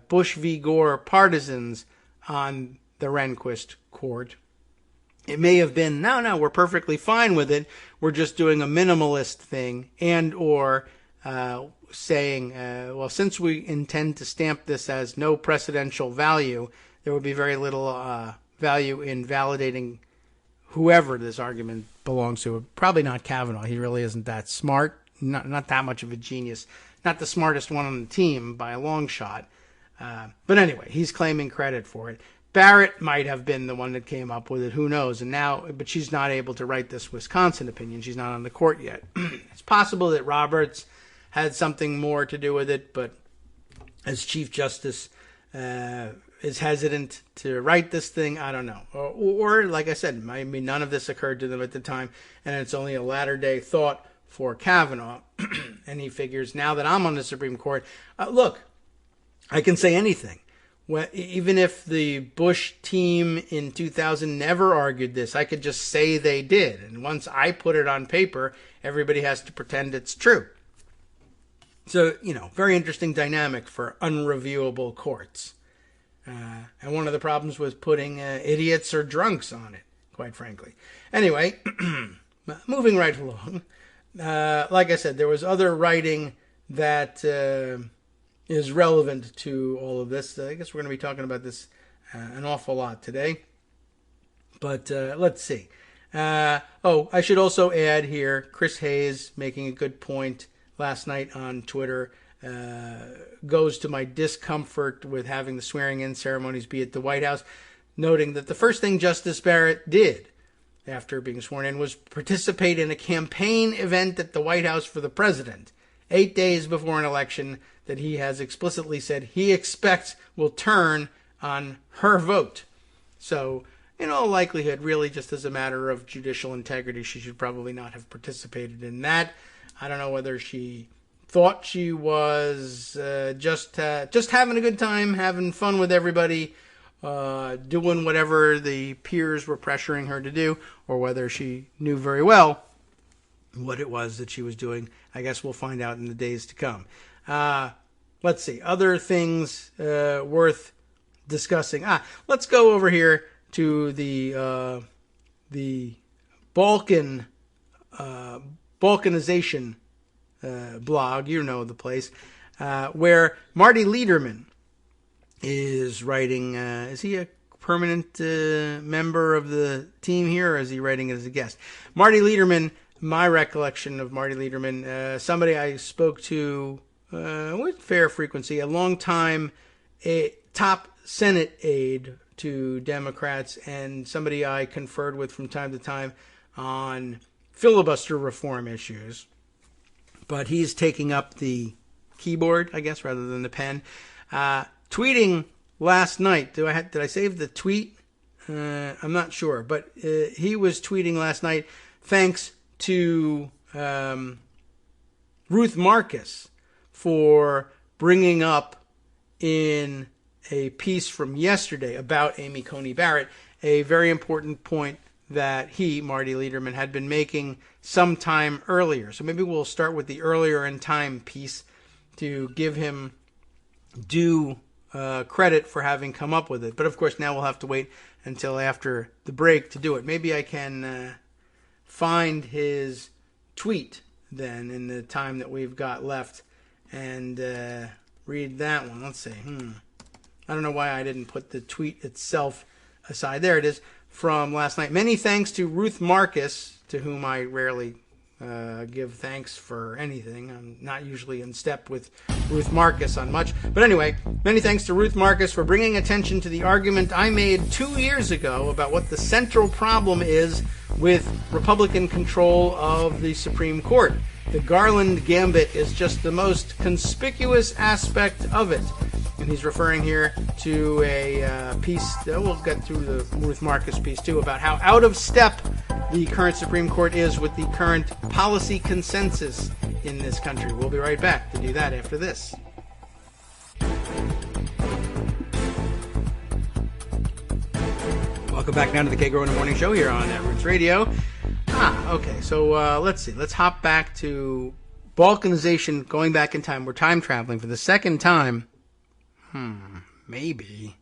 Bush v. Gore partisans on the Rehnquist court. It may have been, no, we're perfectly fine with it. We're just doing a minimalist thing, and or saying, well, since we intend to stamp this as no precedential value, there would be very little value in validating whoever this argument belongs to. Probably not Kavanaugh. He really isn't that smart, not that much of a genius, not the smartest one on the team by a long shot. But anyway, he's claiming credit for it. Barrett might have been the one that came up with it. Who knows? But she's not able to write this Wisconsin opinion. She's not on the court yet. It's possible that Roberts had something more to do with it, but as Chief Justice is hesitant to write this thing, I don't know. Or like I said, none of this occurred to them at the time, and it's only a latter-day thought for Kavanaugh. And he figures, now that I'm on the Supreme Court, look, I can say anything. Well, even if the Bush team in 2000 never argued this, I could just say they did. And once I put it on paper, everybody has to pretend it's true. So, very interesting dynamic for unreviewable courts. And one of the problems was putting idiots or drunks on it, quite frankly. Anyway, moving right along. Like I said, there was other writing that is relevant to all of this. I guess we're going to be talking about this an awful lot today. But let's see. I should also add here, Chris Hayes making a good point last night on Twitter, goes to my discomfort with having the swearing-in ceremonies be at the White House, noting that the first thing Justice Barrett did after being sworn in was participate in a campaign event at the White House for the president, 8 days before an election that he has explicitly said he expects will turn on her vote. So, in all likelihood, really just as a matter of judicial integrity, she should probably not have participated in that. I don't know whether she thought she was just having a good time, having fun with everybody, doing whatever the peers were pressuring her to do, or whether she knew very well what it was that she was doing. I guess we'll find out in the days to come. Let's see. Other things worth discussing. Let's go over here to the Balkanization blog, you know the place, where Marty Lederman is writing. Is he a permanent member of the team here, or is he writing it as a guest? Marty Lederman, my recollection of Marty Lederman, somebody I spoke to with fair frequency, a long time top Senate aide to Democrats, and somebody I conferred with from time to time on filibuster reform issues. But he's taking up the keyboard, I guess, rather than the pen. Tweeting last night. Did I save the tweet? I'm not sure. But he was tweeting last night, thanks to Ruth Marcus for bringing up in a piece from yesterday about Amy Coney Barrett a very important point that he, Marty Lederman, had been making some time earlier. So maybe we'll start with the earlier in time piece to give him due credit for having come up with it. But of course, now we'll have to wait until after the break to do it. Maybe I can find his tweet then in the time that we've got left and read that one. Let's see. I don't know why I didn't put the tweet itself aside. There it is from last night. Many thanks to Ruth Marcus, to whom I rarely give thanks for anything. I'm not usually in step with Ruth Marcus on much. But anyway, many thanks to Ruth Marcus for bringing attention to the argument I made 2 years ago about what the central problem is with Republican control of the Supreme Court. The Garland gambit is just the most conspicuous aspect of it. And he's referring here to a piece, we'll get through the Ruth Marcus piece too, about how out of step the current Supreme Court is with the current policy consensus in this country. We'll be right back to do that after this. Welcome back now to the Kagro in the Morning Show here on Roots Radio. Okay, so let's see. Let's hop back to Balkanization, going back in time. We're time traveling for the second time. Maybe.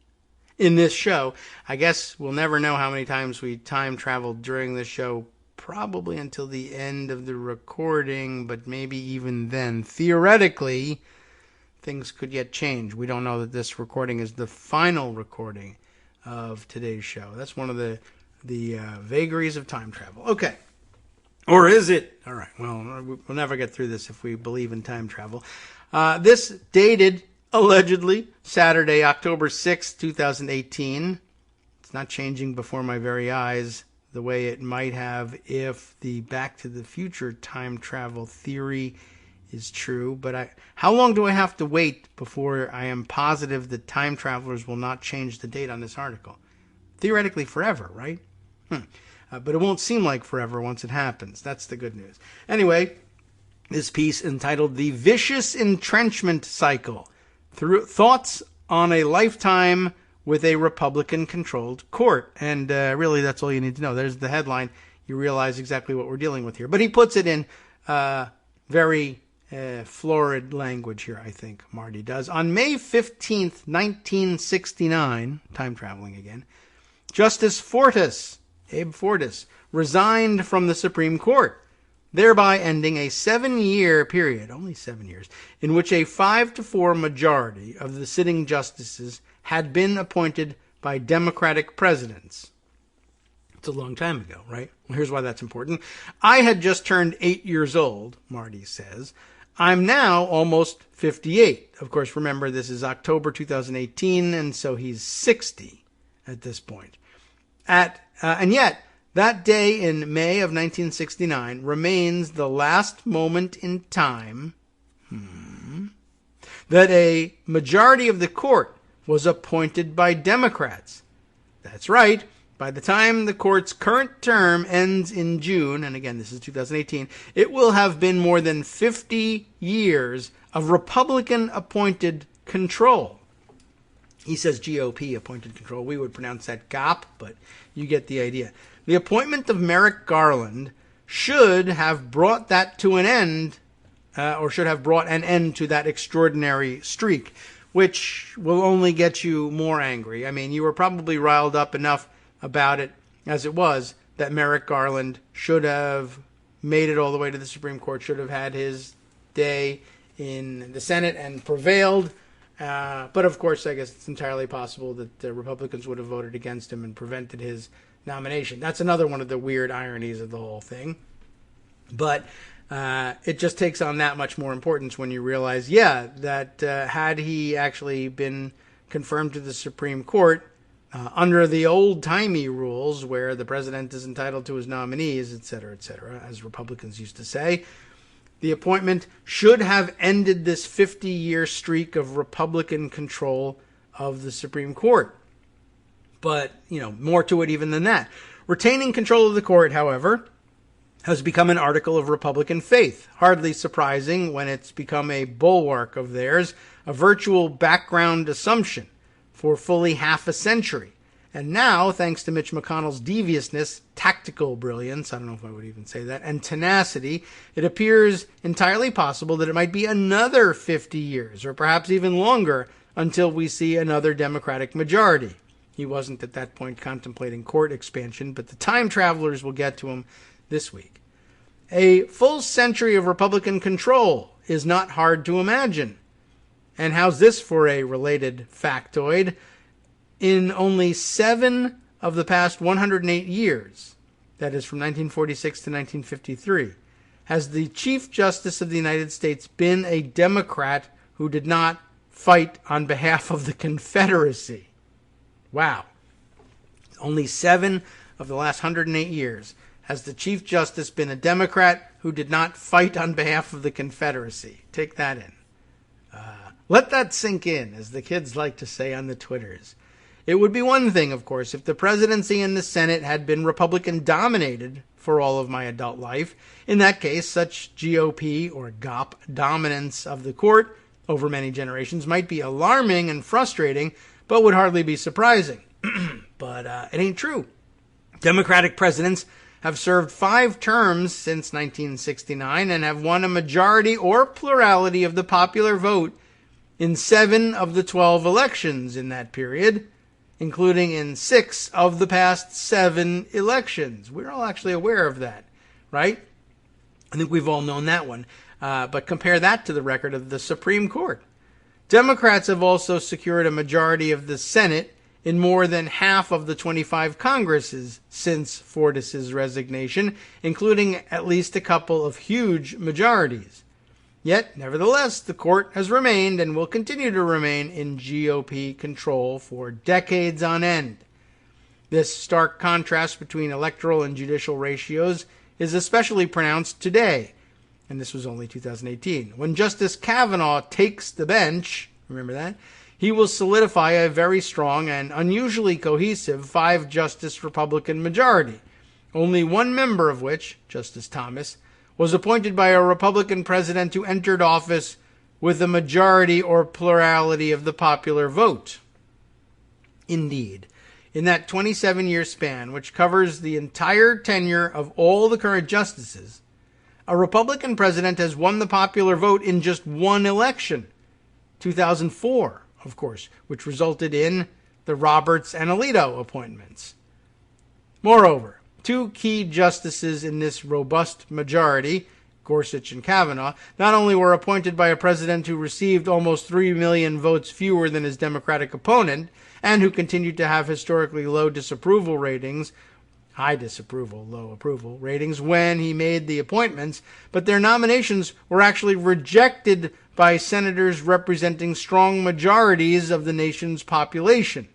In this show. I guess we'll never know how many times we time traveled during this show, probably until the end of the recording, but maybe even then. Theoretically, things could yet change. We don't know that this recording is the final recording of today's show. That's one of the vagaries of time travel. Okay. Or is it? All right. Well, we'll never get through this if we believe in time travel. This dated, allegedly, Saturday, October 6th, 2018. It's not changing before my very eyes the way it might have if the Back to the Future time travel theory is true. But how long do I have to wait before I am positive that time travelers will not change the date on this article? Theoretically forever, right? But it won't seem like forever once it happens. That's the good news. Anyway, this piece entitled The Vicious Entrenchment Cycle. Thoughts on a Lifetime with a Republican-Controlled Court. And really, that's all you need to know. There's the headline. You realize exactly what we're dealing with here. But he puts it in very florid language here, I think, Marty does. On May 15th, 1969, time traveling again, Justice Abe Fortas, resigned from the Supreme Court, thereby ending a 7-year period, only 7 years, in which a 5-4 majority of the sitting justices had been appointed by Democratic presidents. It's a long time ago, right? Well, here's why that's important. I had just turned 8 years old, Marty says. I'm now almost 58. Of course, remember, this is October 2018, and so he's 60 at this point. And yet, that day in May of 1969 remains the last moment in time that a majority of the court was appointed by Democrats. That's right. By the time the court's current term ends in June, and again, this is 2018, it will have been more than 50 years of Republican-appointed control. He says GOP-appointed control. We would pronounce that GOP, but you get the idea. The appointment of Merrick Garland should have brought that to an end, or should have brought an end to that extraordinary streak. which will only get you more angry. I mean, you were probably riled up enough about it as it was that Merrick Garland should have made it all the way to the Supreme Court, should have had his day in the Senate and prevailed. But of course, I guess it's entirely possible that the Republicans would have voted against him and prevented his nomination. That's another one of the weird ironies of the whole thing. But it just takes on that much more importance when you realize, that had he actually been confirmed to the Supreme Court under the old-timey rules where the president is entitled to his nominees, et cetera, as Republicans used to say, the appointment should have ended this 50-year streak of Republican control of the Supreme Court. But, more to it even than that. Retaining control of the court, however, has become an article of Republican faith. Hardly surprising when it's become a bulwark of theirs, a virtual background assumption for fully half a century. And now, thanks to Mitch McConnell's deviousness, tactical brilliance, I don't know if I would even say that, and tenacity, it appears entirely possible that it might be another 50 years, or perhaps even longer, until we see another Democratic majority. He wasn't at that point contemplating court expansion, but the time travelers will get to him this week. A full century of Republican control is not hard to imagine. And how's this for a related factoid? In only 7 of the past 108 years, that is from 1946 to 1953, has the Chief Justice of the United States been a Democrat who did not fight on behalf of the Confederacy. Wow. Only 7 of the last 108 years has the Chief Justice been a Democrat who did not fight on behalf of the Confederacy. Take that in. Let that sink in, as the kids like to say on the Twitters. It would be one thing, of course, if the presidency and the Senate had been Republican-dominated for all of my adult life. In that case, such GOP or GOP dominance of the court over many generations might be alarming and frustrating, but would hardly be surprising. But it ain't true. Democratic presidents have served 5 terms since 1969 and have won a majority or plurality of the popular vote in 7 of the 12 elections in that period, including in 6 of the past 7 elections. We're all actually aware of that, right? I think we've all known that one. But compare that to the record of the Supreme Court. Democrats have also secured a majority of the Senate in more than half of the 25 Congresses since Fortas's resignation, including at least a couple of huge majorities. Yet, nevertheless, the court has remained and will continue to remain in GOP control for decades on end. This stark contrast between electoral and judicial ratios is especially pronounced today, and this was only 2018. When Justice Kavanaugh takes the bench, remember that, he will solidify a very strong and unusually cohesive 5-justice Republican majority, only one member of which, Justice Thomas, was appointed by a Republican president who entered office with a majority or plurality of the popular vote. Indeed, in that 27-year span, which covers the entire tenure of all the current justices, a Republican president has won the popular vote in just one election, 2004, of course, which resulted in the Roberts and Alito appointments. Moreover, 2 key justices in this robust majority, Gorsuch and Kavanaugh, not only were appointed by a president who received almost 3 million votes fewer than his Democratic opponent, and who continued to have historically low disapproval ratings, high disapproval, low approval ratings when he made the appointments, but their nominations were actually rejected by senators representing strong majorities of the nation's population.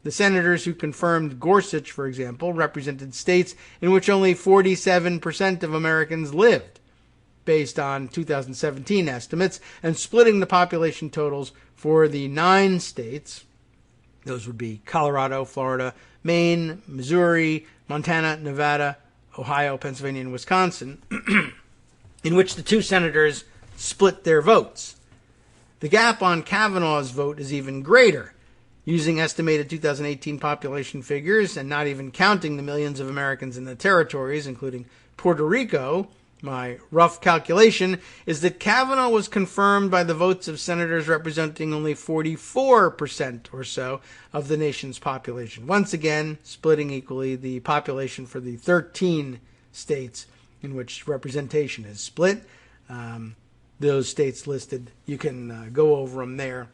The senators who confirmed Gorsuch, for example, represented states in which only 47% of Americans lived, based on 2017 estimates, and splitting the population totals for the 9 states, those would be Colorado, Florida, Maine, Missouri, Montana, Nevada, Ohio, Pennsylvania, and Wisconsin, in which the 2 senators split their votes. The gap on Kavanaugh's vote is even greater. Using estimated 2018 population figures and not even counting the millions of Americans in the territories, including Puerto Rico, My rough calculation is that Kavanaugh was confirmed by the votes of senators representing only 44% or so of the nation's population. Once again, splitting equally the population for the 13 states in which representation is split. Those states listed, you can go over them there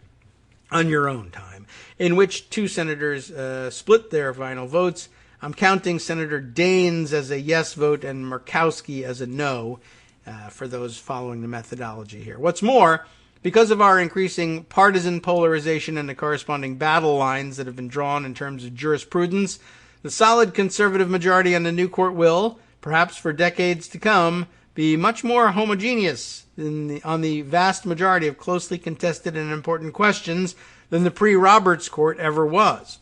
on your own time, in which two senators split their final votes. I'm counting Senator Daines as a yes vote and Murkowski as a no, for those following the methodology here. What's more, because of our increasing partisan polarization and the corresponding battle lines that have been drawn in terms of jurisprudence, the solid conservative majority on the new court will, perhaps for decades to come, be much more homogeneous on the vast majority of closely contested and important questions than the pre-Roberts court ever was.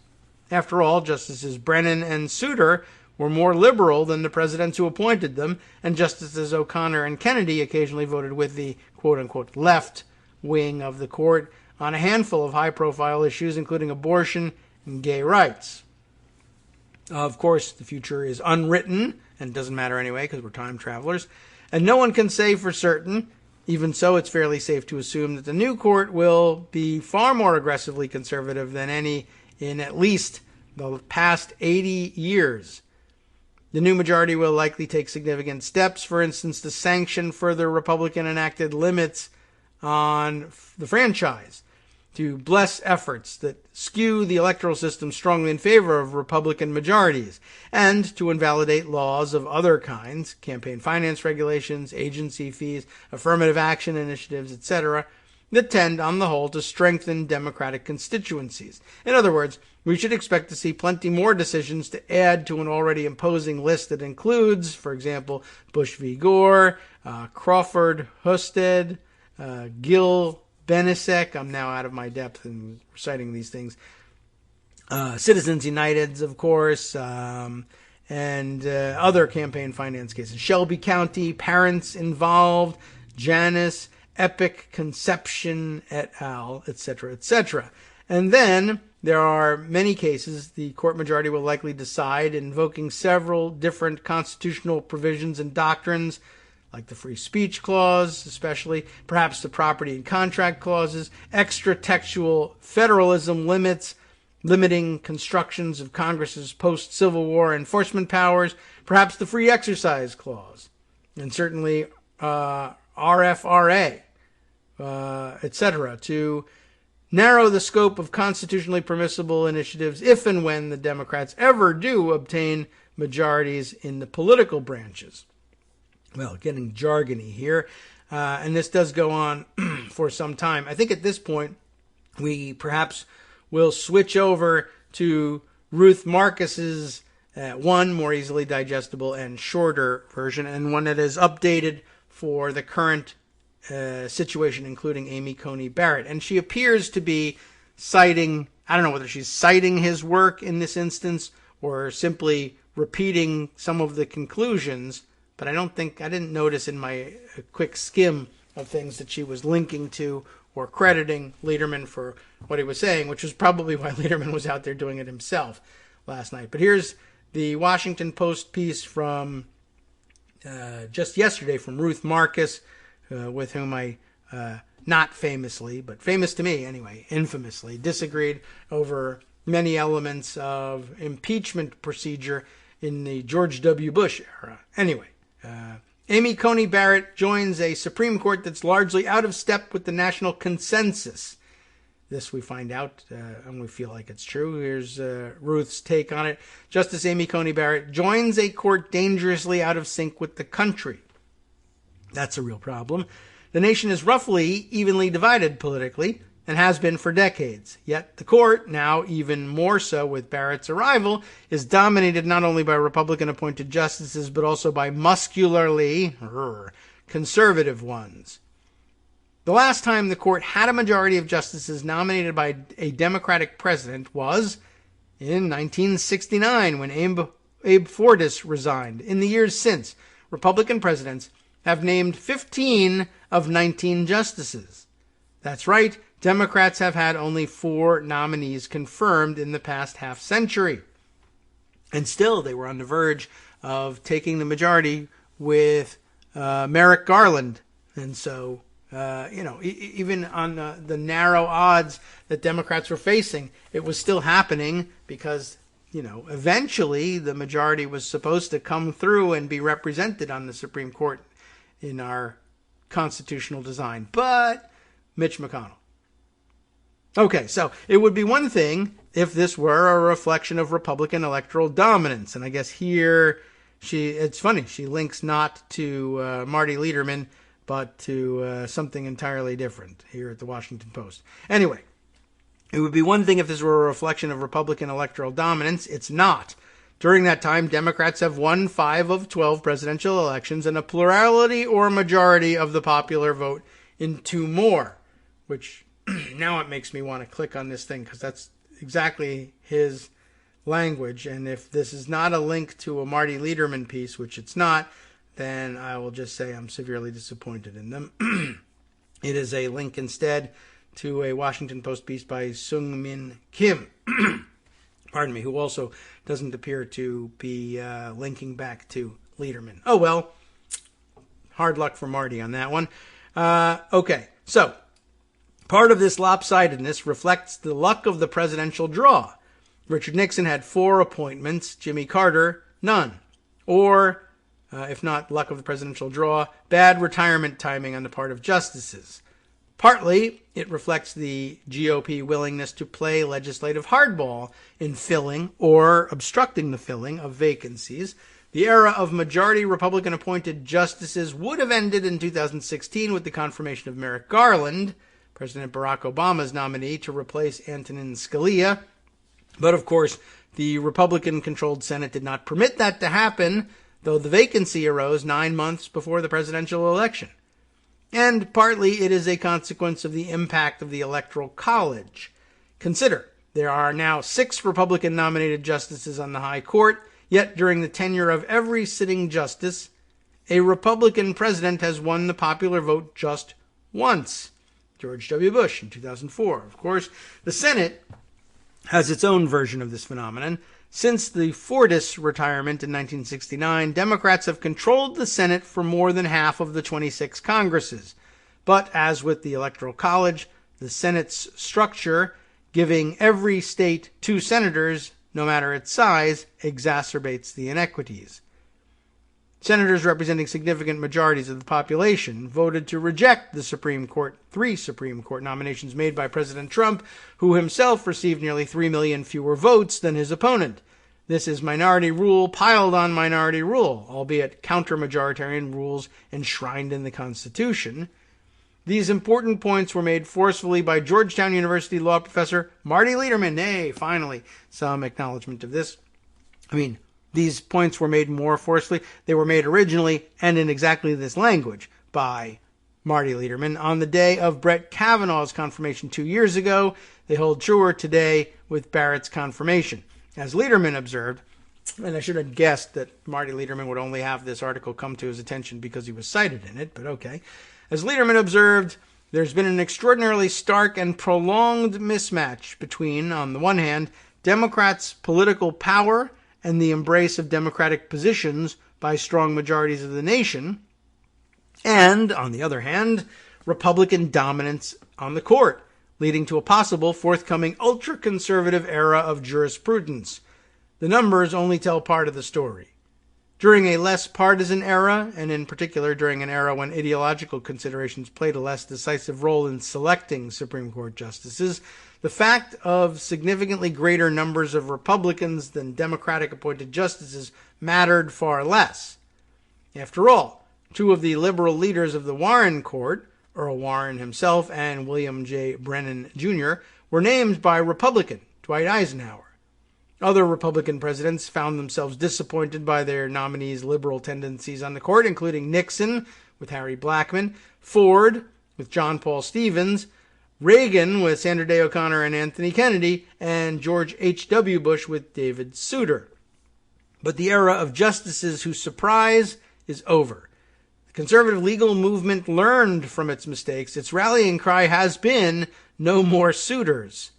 After all, Justices Brennan and Souter were more liberal than the presidents who appointed them, and Justices O'Connor and Kennedy occasionally voted with the quote-unquote left wing of the court on a handful of high-profile issues, including abortion and gay rights. Of course, the future is unwritten, and it doesn't matter anyway because we're time travelers, and no one can say for certain. Even so, it's fairly safe to assume that the new court will be far more aggressively conservative than any in at least the past 80 years. The new majority will likely take significant steps, for instance, to sanction further Republican-enacted limits on the franchise, to bless efforts that skew the electoral system strongly in favor of Republican majorities, and to invalidate laws of other kinds, campaign finance regulations, agency fees, affirmative action initiatives, etc., that tend, on the whole, to strengthen Democratic constituencies. In other words, we should expect to see plenty more decisions to add to an already imposing list that includes, for example, Bush v. Gore, Crawford, Husted, Gil, Benisek. I'm now out of my depth in reciting these things. Citizens United, of course, and other campaign finance cases. Shelby County, parents involved, Janus, Epic, Conception, et al., etc., etc. And then there are many cases the court majority will likely decide invoking several different constitutional provisions and doctrines, like the free speech clause, especially, perhaps the property and contract clauses, extra-textual federalism limits, limiting constructions of Congress's post-Civil War enforcement powers, perhaps the free exercise clause, and certainly RFRA, etc., to narrow the scope of constitutionally permissible initiatives if and when the Democrats ever do obtain majorities in the political branches. Well, getting jargony here, and this does go on for some time. I think at this point we perhaps will switch over to Ruth Marcus's one more easily digestible and shorter version, and one that is updated for the current situation, including Amy Coney Barrett. And she appears to be citing, I don't know whether she's citing his work in this instance or simply repeating some of the conclusions, but I didn't notice in my quick skim of things that she was linking to or crediting Lederman for what he was saying, which was probably why Lederman was out there doing it himself last night. But here's the Washington Post piece from just yesterday from Ruth Marcus, with whom I, not famously, but famous to me anyway, infamously, disagreed over many elements of impeachment procedure in the George W. Bush era. Anyway, Amy Coney Barrett joins a Supreme Court that's largely out of step with the national consensus. This we find out, and we feel like it's true. Here's Ruth's take on it. Justice Amy Coney Barrett joins a court dangerously out of sync with the country. That's a real problem. The nation is roughly evenly divided politically and has been for decades. Yet the court, now even more so with Barrett's arrival, is dominated not only by Republican-appointed justices but also by muscularly conservative ones. The last time the court had a majority of justices nominated by a Democratic president was in 1969 when Abe Fortas resigned. In the years since, Republican presidents have named 15 of 19 justices. That's right, Democrats have had only 4 nominees confirmed in the past half century. And still, they were on the verge of taking the majority with Merrick Garland. And so, even on the narrow odds that Democrats were facing, it was still happening because, eventually the majority was supposed to come through and be represented on the Supreme Court in our constitutional design. But Mitch McConnell. Okay, so it would be one thing if this were a reflection of Republican electoral dominance. And I guess here, it's funny, she links not to Marty Lederman, but to something entirely different here at the Washington Post. Anyway, it would be one thing if this were a reflection of Republican electoral dominance. It's not. During that time, Democrats have won 5 of 12 presidential elections and a plurality or majority of the popular vote in 2 more, which now it makes me want to click on this thing because that's exactly his language. And if this is not a link to a Marty Lederman piece, which it's not, then I will just say I'm severely disappointed in them. It is a link instead to a Washington Post piece by Sung-Min Kim, pardon me, who also doesn't appear to be linking back to Lederman. Oh, well, hard luck for Marty on that one. Okay, so part of this lopsidedness reflects the luck of the presidential draw. Richard Nixon had 4 appointments, Jimmy Carter, none. Or, if not luck of the presidential draw, bad retirement timing on the part of justices. Partly, it reflects the GOP willingness to play legislative hardball in filling or obstructing the filling of vacancies. The era of majority Republican-appointed justices would have ended in 2016 with the confirmation of Merrick Garland, President Barack Obama's nominee to replace Antonin Scalia. But, of course, the Republican-controlled Senate did not permit that to happen, though the vacancy arose 9 months before the presidential election. And partly it is a consequence of the impact of the Electoral College. Consider, there are now 6 Republican-nominated justices on the High Court, yet during the tenure of every sitting justice, a Republican president has won the popular vote just once. George W. Bush in 2004. Of course, the Senate has its own version of this phenomenon. Since the Fortas retirement in 1969, Democrats have controlled the Senate for more than half of the 26 Congresses. But as with the Electoral College, the Senate's structure, giving every state 2 senators, no matter its size, exacerbates the inequities. Senators representing significant majorities of the population voted to reject the Supreme Court, 3 Supreme Court nominations made by President Trump, who himself received nearly 3 million fewer votes than his opponent. This is minority rule piled on minority rule, albeit counter-majoritarian rules enshrined in the Constitution. These important points were made forcefully by Georgetown University law professor Marty Lederman. Hey, finally, some acknowledgement of this. These points were made more forcefully. They were made originally and in exactly this language by Marty Lederman on the day of Brett Kavanaugh's confirmation 2 years ago. They hold truer today with Barrett's confirmation. As Lederman observed, and I should have guessed that Marty Lederman would only have this article come to his attention because he was cited in it, but okay. As Lederman observed, there's been an extraordinarily stark and prolonged mismatch between, on the one hand, Democrats' political power and the embrace of democratic positions by strong majorities of the nation, and, on the other hand, Republican dominance on the court, leading to a possible forthcoming ultra-conservative era of jurisprudence. The numbers only tell part of the story. During a less partisan era, and in particular during an era when ideological considerations played a less decisive role in selecting Supreme Court justices, the fact of significantly greater numbers of Republicans than Democratic-appointed justices mattered far less. After all, 2 of the liberal leaders of the Warren Court, Earl Warren himself and William J. Brennan, Jr., were named by Republican Dwight Eisenhower. Other Republican presidents found themselves disappointed by their nominees' liberal tendencies on the court, including Nixon with Harry Blackmun, Ford with John Paul Stevens, Reagan with Sandra Day O'Connor and Anthony Kennedy, and George H.W. Bush with David Souter. But the era of justices who surprise is over. The conservative legal movement learned from its mistakes. Its rallying cry has been, no more suitors.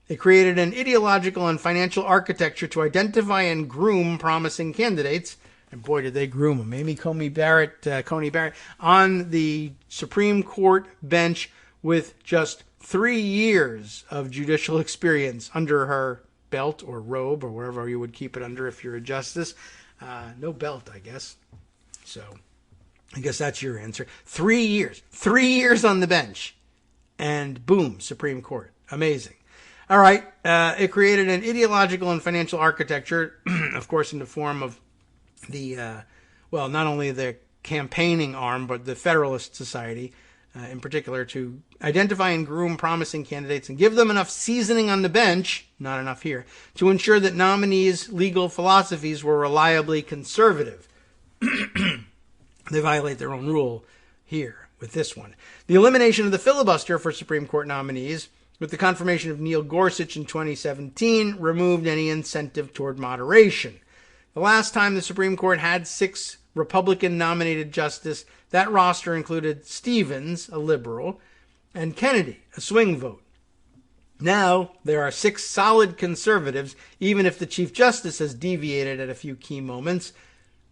It created an ideological and financial architecture to identify and groom promising candidates, And boy, did they groom him. Amy Coney Barrett on the Supreme Court bench with just 3 years of judicial experience under her belt or robe or wherever you would keep it under if you're a justice. No belt, I guess. So I guess that's your answer. 3 years. 3 years on the bench. And boom, Supreme Court. Amazing. All right. It created an ideological and financial architecture, of course, in the form of the, not only the campaigning arm, but the Federalist Society, in particular, to identify and groom promising candidates and give them enough seasoning on the bench, not enough here, to ensure that nominees' legal philosophies were reliably conservative. They violate their own rule here with this one. The elimination of the filibuster for Supreme Court nominees, with the confirmation of Neil Gorsuch in 2017, removed any incentive toward moderation. The last time the Supreme Court had 6 Republican-nominated justices, that roster included Stevens, a liberal, and Kennedy, a swing vote. Now, there are 6 solid conservatives, even if the Chief Justice has deviated at a few key moments.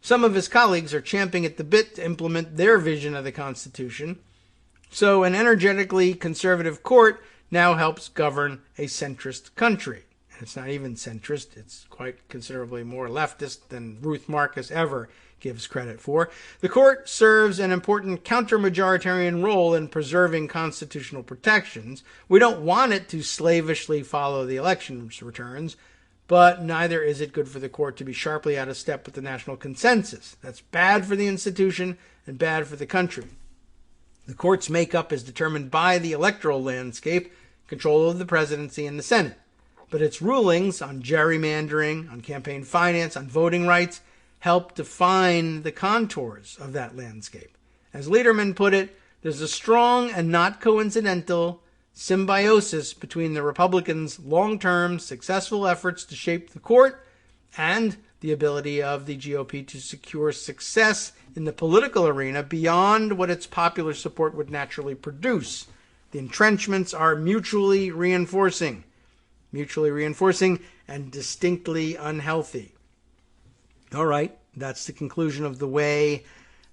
Some of his colleagues are champing at the bit to implement their vision of the Constitution. So an energetically conservative court now helps govern a centrist country. And it's not even centrist. It's quite considerably more leftist than Ruth Marcus ever gives credit for. The court serves an important counter-majoritarian role in preserving constitutional protections. We don't want it to slavishly follow the elections returns, but neither is it good for the court to be sharply out of step with the national consensus. That's bad for the institution and bad for the country. The court's makeup is determined by the electoral landscape, control of the presidency and the Senate. But its rulings on gerrymandering, on campaign finance, on voting rights help define the contours of that landscape. As Lederman put it, there's a strong and not coincidental symbiosis between the Republicans' long-term successful efforts to shape the court and the ability of the GOP to secure success in the political arena beyond what its popular support would naturally produce. The entrenchments are mutually reinforcing and distinctly unhealthy. All right, that's the conclusion of the way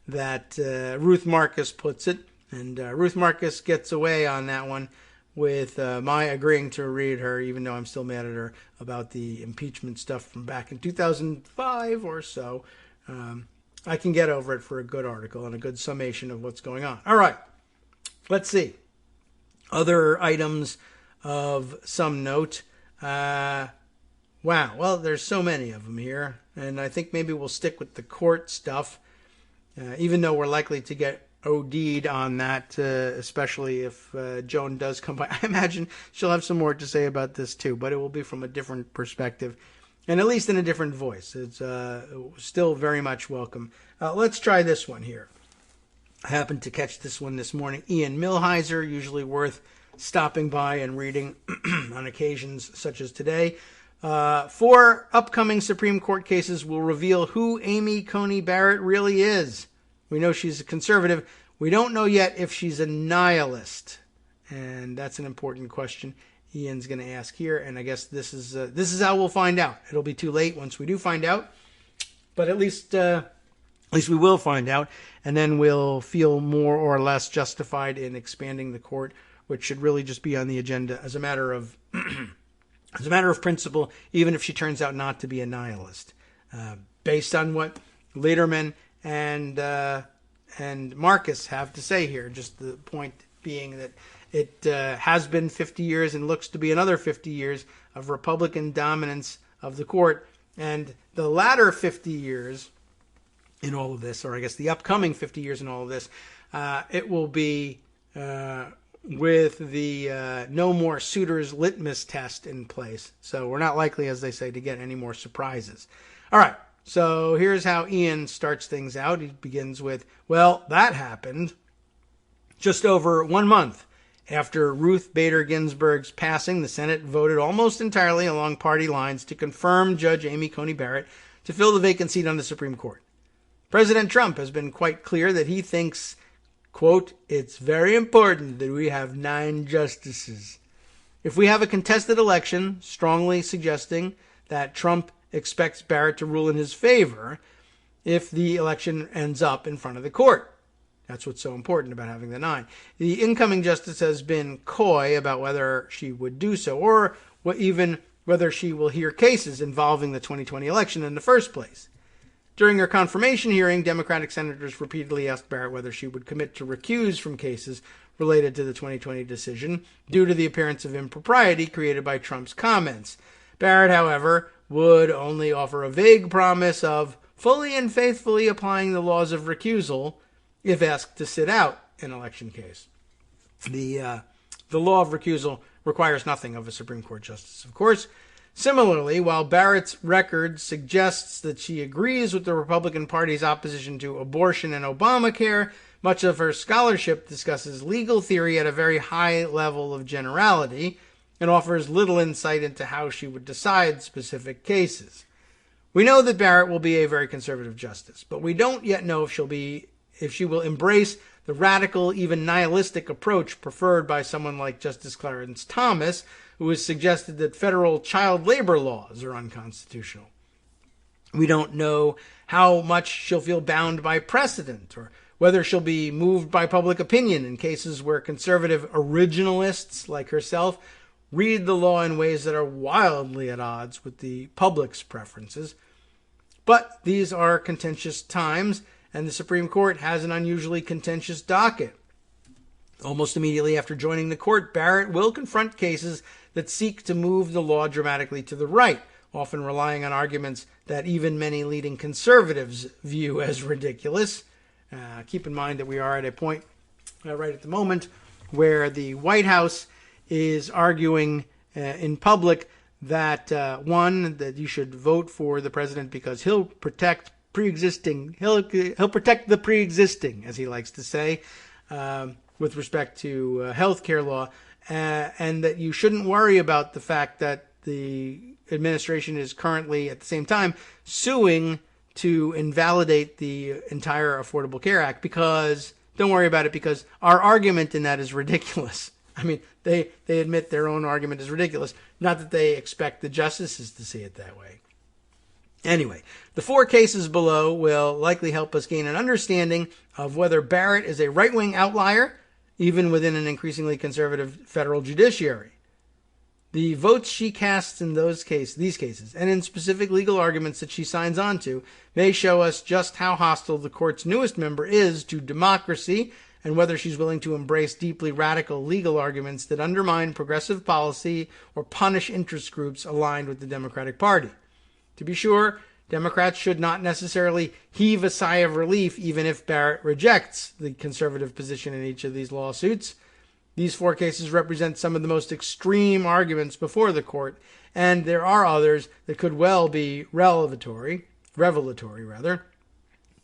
that Ruth Marcus puts it. And Ruth Marcus gets away on that one with my agreeing to read her, even though I'm still mad at her about the impeachment stuff from back in 2005 or so. I can get over it for a good article and a good summation of what's going on. All right, let's see. Other items of some note. Wow, well, there's so many of them here, and I think maybe we'll stick with the court stuff, even though we're likely to get OD'd on that, especially if Joan does come by. I imagine she'll have some more to say about this too, but it will be from a different perspective, and at least in a different voice. It's still very much welcome. Let's try this one here. I happened to catch this one this morning. Ian Millhiser, usually worth stopping by and reading on occasions such as today. 4 upcoming Supreme Court cases will reveal who Amy Coney Barrett really is. We know she's a conservative. We don't know yet if she's a nihilist. And that's an important question Ian's going to ask here. And I guess this is how we'll find out. It'll be too late once we do find out. But at least we will find out. And then we'll feel more or less justified in expanding the court, which should really just be on the agenda as a matter of as a matter of principle, even if she turns out not to be a nihilist. Based on what Lederman and Marcus have to say here, just the point being that it has been 50 years and looks to be another 50 years of Republican dominance of the court. And the latter 50 years in all of this, or I guess the upcoming 50 years in all of this, it will be with the no more suitors litmus test in place. So we're not likely, as they say, to get any more surprises. All right. So here's how Ian starts things out. He begins with, well, that happened just over 1 month after Ruth Bader Ginsburg's passing. The Senate voted almost entirely along party lines to confirm Judge Amy Coney Barrett to fill the vacant seat on the Supreme Court. President Trump has been quite clear that he thinks, quote, it's very important that we have 9 justices. If we have a contested election, strongly suggesting that Trump expects Barrett to rule in his favor, if the election ends up in front of the court. That's what's so important about having the 9. The incoming justice has been coy about whether she would do so, or even whether she will hear cases involving the 2020 election in the first place. During her confirmation hearing, Democratic senators repeatedly asked Barrett whether she would commit to recuse from cases related to the 2020 decision due to the appearance of impropriety created by Trump's comments. Barrett, however, would only offer a vague promise of fully and faithfully applying the laws of recusal if asked to sit out an election case. The law of recusal requires nothing of a Supreme Court justice, of course. Similarly, while Barrett's record suggests that she agrees with the Republican Party's opposition to abortion and Obamacare, much of her scholarship discusses legal theory at a very high level of generality and offers little insight into how she would decide specific cases. We know that Barrett will be a very conservative justice, but we don't yet know if she will embrace the radical, even nihilistic approach preferred by someone like Justice Clarence Thomas, who has suggested that federal child labor laws are unconstitutional. We don't know how much she'll feel bound by precedent, or whether she'll be moved by public opinion in cases where conservative originalists like herself read the law in ways that are wildly at odds with the public's preferences. But these are contentious times, and the Supreme Court has an unusually contentious docket. Almost immediately after joining the court, Barrett will confront cases that seek to move the law dramatically to the right, often relying on arguments that even many leading conservatives view as ridiculous. Keep in mind that we are at a point right at the moment where the White House is arguing in public that, that you should vote for the president because he'll protect he'll protect the pre-existing, as he likes to say, with respect to health care law, and that you shouldn't worry about the fact that the administration is currently, at the same time, suing to invalidate the entire Affordable Care Act, because, don't worry about it, because our argument in that is ridiculous. I mean, they admit their own argument is ridiculous, not that they expect the justices to see it that way. Anyway, the 4 cases below will likely help us gain an understanding of whether Barrett is a right-wing outlier, even within an increasingly conservative federal judiciary. The votes she casts in these cases, and in specific legal arguments that she signs on to, may show us just how hostile the court's newest member is to democracy, and whether she's willing to embrace deeply radical legal arguments that undermine progressive policy or punish interest groups aligned with the Democratic Party. To be sure, Democrats should not necessarily heave a sigh of relief even if Barrett rejects the conservative position in each of these lawsuits. These 4 cases represent some of the most extreme arguments before the court, and there are others that could well be revelatory.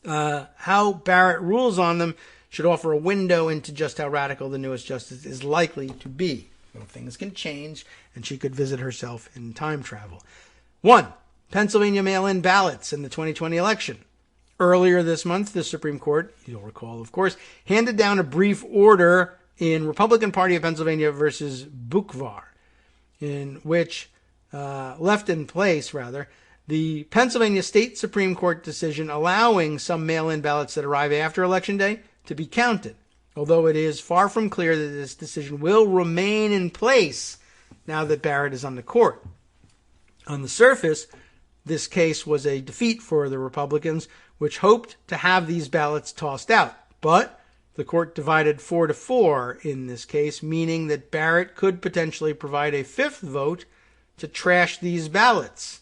How Barrett rules on them should offer a window into just how radical the newest justice is likely to be. Well, things can change, and she could visit herself in time travel. 1. Pennsylvania mail-in ballots in the 2020 election. Earlier this month, the Supreme Court, you'll recall, of course, handed down a brief order in Republican Party of Pennsylvania versus Bukvar, in which left in place, the Pennsylvania State Supreme Court decision allowing some mail-in ballots that arrive after Election Day to be counted, although it is far from clear that this decision will remain in place now that Barrett is on the court. On the surface, this case was a defeat for the Republicans, which hoped to have these ballots tossed out. But the court divided 4-4 in this case, meaning that Barrett could potentially provide a 5th vote to trash these ballots.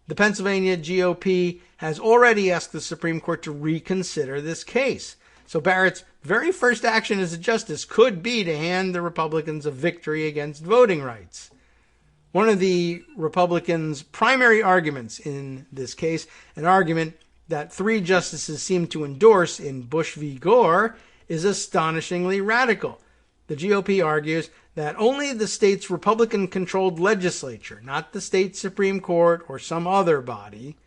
The Pennsylvania GOP has already asked the Supreme Court to reconsider this case. So Barrett's very first action as a justice could be to hand the Republicans a victory against voting rights. One of the Republicans' primary arguments in this case, an argument that 3 justices seem to endorse in Bush v. Gore, is astonishingly radical. The GOP argues that only the state's Republican-controlled legislature, not the state Supreme Court or some other body,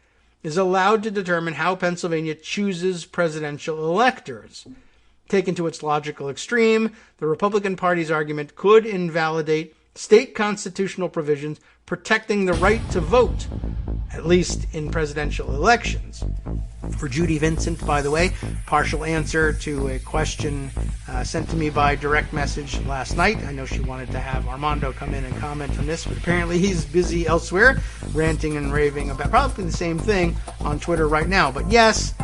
is allowed to determine how Pennsylvania chooses presidential electors. Taken to its logical extreme, the Republican Party's argument could invalidate state constitutional provisions protecting the right to vote, at least in presidential elections. For Judy Vincent, by the way, partial answer to a question sent to me by direct message last night. I know she wanted to have Armando come in and comment on this, but apparently he's busy elsewhere, ranting and raving about probably the same thing on Twitter right now. But yes,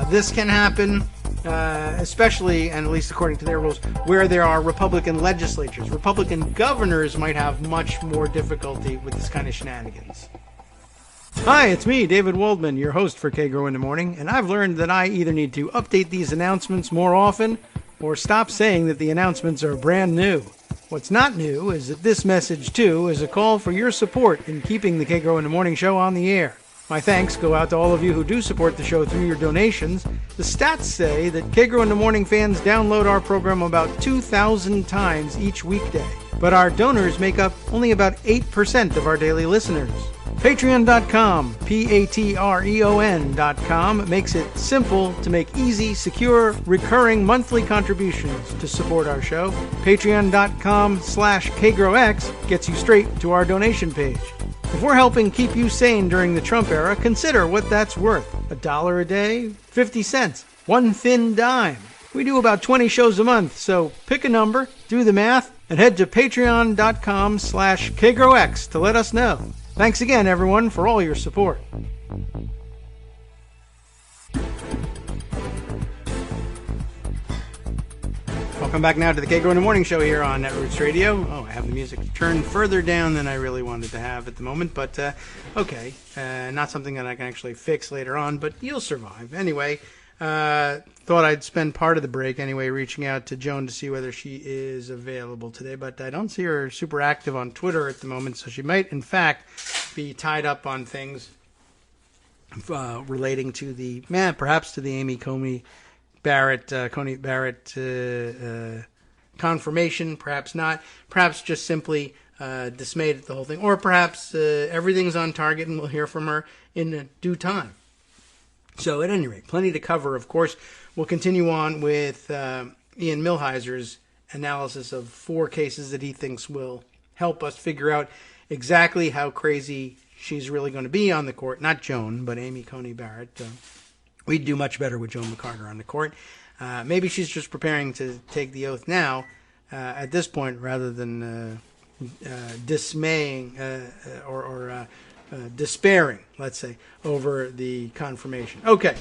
this can happen, especially, and at least according to their rules, where there are Republican legislatures. Republican governors might have much more difficulty with this kind of shenanigans. Hi, it's me, David Waldman, your host for Kagro in the Morning, and I've learned that I either need to update these announcements more often or stop saying that the announcements are brand new. What's not new is that this message, too, is a call for your support in keeping the Kagro in the Morning show on the air. My thanks go out to all of you who do support the show through your donations. The stats say that Kagro in the Morning fans download our program about 2,000 times each weekday, but our donors make up only about 8% of our daily listeners. Patreon.com, Patreon.com, makes it simple to make easy, secure, recurring monthly contributions to support our show. Patreon.com/KagroX gets you straight to our donation page. If we're helping keep you sane during the Trump era, consider what that's worth. $1 a day? 50 cents? One thin dime? We do about 20 shows a month, so pick a number, do the math, and head to Patreon.com/KagroX to let us know. Thanks again, everyone, for all your support. Welcome back now to the Kagro in the Morning show here on Netroots Radio. Oh, I have the music turned further down than I really wanted to have at the moment, but okay. Not something that I can actually fix later on, but you'll survive. Anyway, thought I'd spend part of the break anyway reaching out to Joan to see whether she is available today, but I don't see her super active on Twitter at the moment, so she might, in fact, be tied up on things relating to the, perhaps to the Amy Coney Barrett confirmation, perhaps not, perhaps just simply dismayed at the whole thing, or perhaps everything's on target and we'll hear from her in due time. So at any rate, plenty to cover, of course. We'll continue on with Ian Millhiser's analysis of 4 cases that he thinks will help us figure out exactly how crazy she's really going to be on the court. Not Joan, but Amy Coney Barrett. We'd do much better with Joan McCarter on the court. Maybe she's just preparing to take the oath now at this point rather than dismaying or despairing, let's say, over the confirmation. Okay,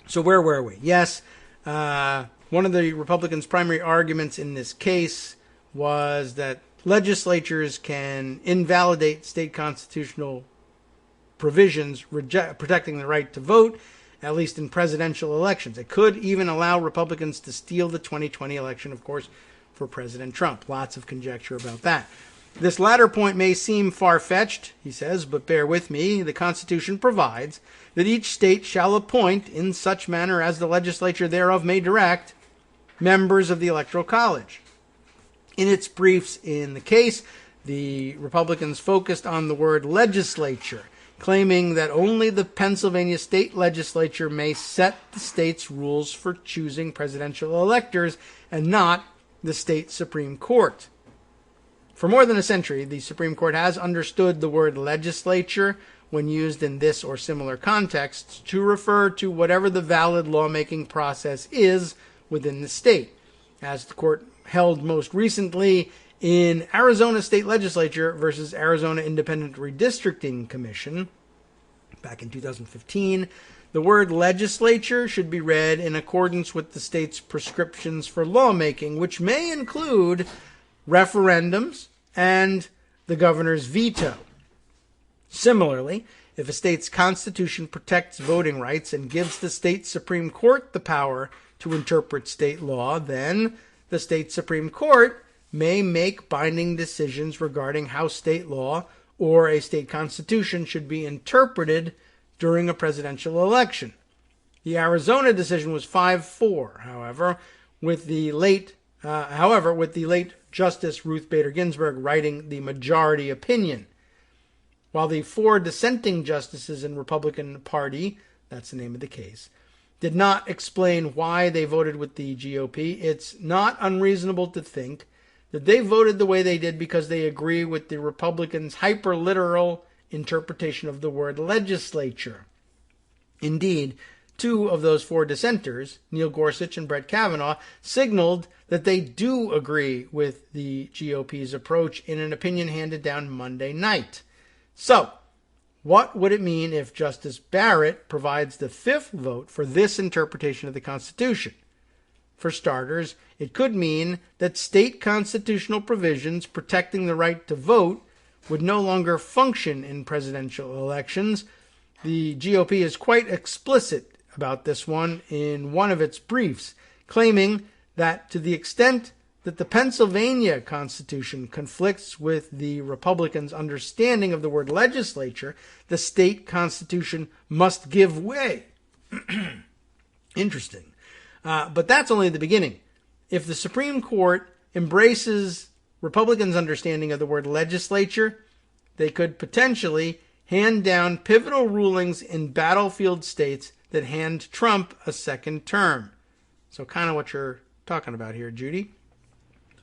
so where were we? Yes, one of the Republicans' primary arguments in this case was that legislatures can invalidate state constitutional provisions protecting the right to vote, at least in presidential elections. It could even allow Republicans to steal the 2020 election, of course, for President Trump. Lots of conjecture about that. This latter point may seem far-fetched, he says, but bear with me. The Constitution provides that each state shall appoint, in such manner as the legislature thereof may direct, members of the Electoral College. In its briefs in the case, the Republicans focused on the word legislature, claiming that only the Pennsylvania state legislature may set the state's rules for choosing presidential electors and not the state Supreme Court. For more than a century, the Supreme Court has understood the word legislature, when used in this or similar contexts, to refer to whatever the valid lawmaking process is within the state. As the court held most recently in Arizona State Legislature versus Arizona Independent Redistricting Commission, back in 2015, the word legislature should be read in accordance with the state's prescriptions for lawmaking, which may include referendums and the governor's veto. Similarly, if a state's constitution protects voting rights and gives the state Supreme Court the power to interpret state law, then the state Supreme Court may make binding decisions regarding how state law or a state constitution should be interpreted during a presidential election. The Arizona decision was 5-4, however, with the late Justice Ruth Bader Ginsburg writing the majority opinion. While the 4 dissenting justices in Republican Party, that's the name of the case, did not explain why they voted with the GOP, it's not unreasonable to think that they voted the way they did because they agree with the Republicans' hyperliteral interpretation of the word legislature. Indeed, 2 of those 4 dissenters, Neil Gorsuch and Brett Kavanaugh, signaled that they do agree with the GOP's approach in an opinion handed down Monday night. So, what would it mean if Justice Barrett provides the 5th vote for this interpretation of the Constitution? For starters, it could mean that state constitutional provisions protecting the right to vote would no longer function in presidential elections. The GOP is quite explicit about this one in one of its briefs, claiming that to the extent that the Pennsylvania Constitution conflicts with the Republicans' understanding of the word legislature, the state constitution must give way. Interesting. But that's only the beginning. If the Supreme Court embraces Republicans' understanding of the word legislature, they could potentially hand down pivotal rulings in battlefield states that hand Trump a second term. So kind of what you're talking about here, Judy.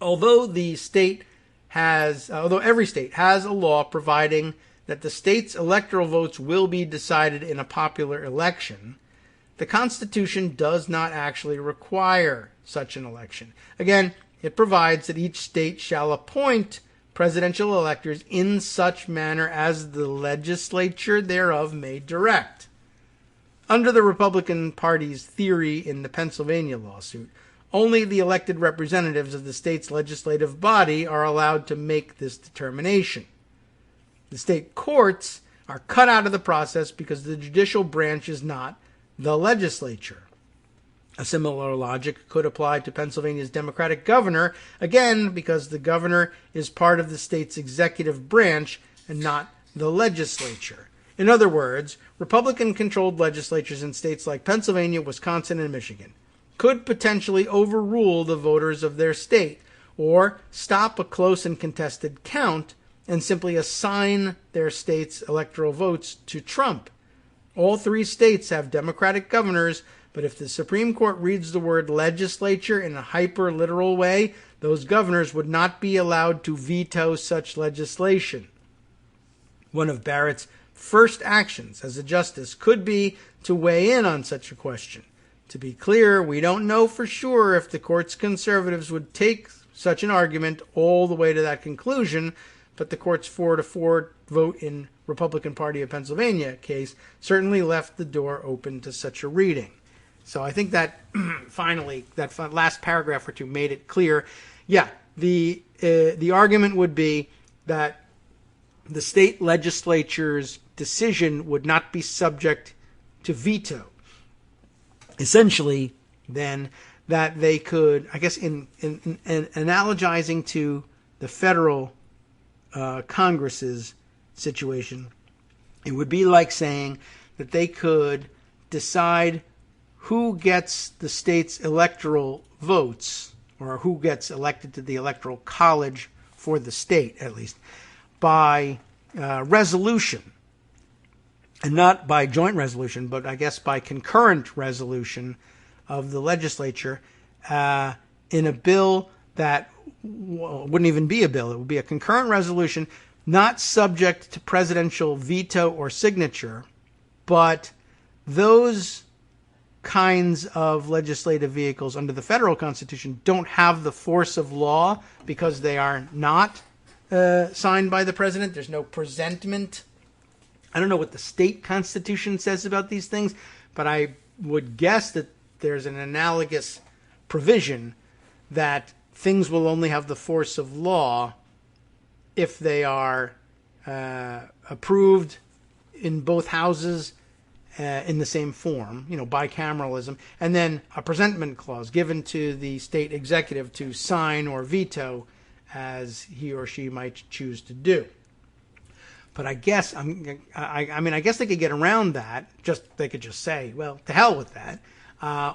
Although every state has a law providing that the state's electoral votes will be decided in a popular election, the Constitution does not actually require such an election. Again, it provides that each state shall appoint presidential electors in such manner as the legislature thereof may direct. Under the Republican Party's theory in the Pennsylvania lawsuit, only the elected representatives of the state's legislative body are allowed to make this determination. The state courts are cut out of the process because the judicial branch is not the legislature. A similar logic could apply to Pennsylvania's Democratic governor, again because the governor is part of the state's executive branch and not the legislature. In other words, Republican-controlled legislatures in states like Pennsylvania, Wisconsin, and Michigan could potentially overrule the voters of their state or stop a close and contested count and simply assign their state's electoral votes to Trump. All 3 states have Democratic governors, but if the Supreme Court reads the word legislature in a hyper-literal way, those governors would not be allowed to veto such legislation. One of Barrett's first actions as a justice could be to weigh in on such a question. To be clear, we don't know for sure if the court's conservatives would take such an argument all the way to that conclusion, but the court's 4-4 vote in Republican Party of Pennsylvania case certainly left the door open to such a reading. So I think that finally, that last paragraph or 2 made it clear. Yeah, the argument would be that the state legislature's decision would not be subject to veto. Essentially, then, that they could, I guess, in analogizing to the federal Congress's situation, it would be like saying that they could decide who gets the state's electoral votes, or who gets elected to the electoral college for the state, at least, by resolution. And not by joint resolution, but I guess by concurrent resolution of the legislature in a bill that wouldn't even be a bill. It would be a concurrent resolution, not subject to presidential veto or signature, but those kinds of legislative vehicles under the federal Constitution don't have the force of law because they are not signed by the president. There's no presentment. I don't know what the state constitution says about these things, but I would guess that there's an analogous provision that things will only have the force of law if they are approved in both houses in the same form, bicameralism, and then a presentment clause given to the state executive to sign or veto as he or she might choose to do. But I guess I guess they could get around that. They could just say, well, to hell with that,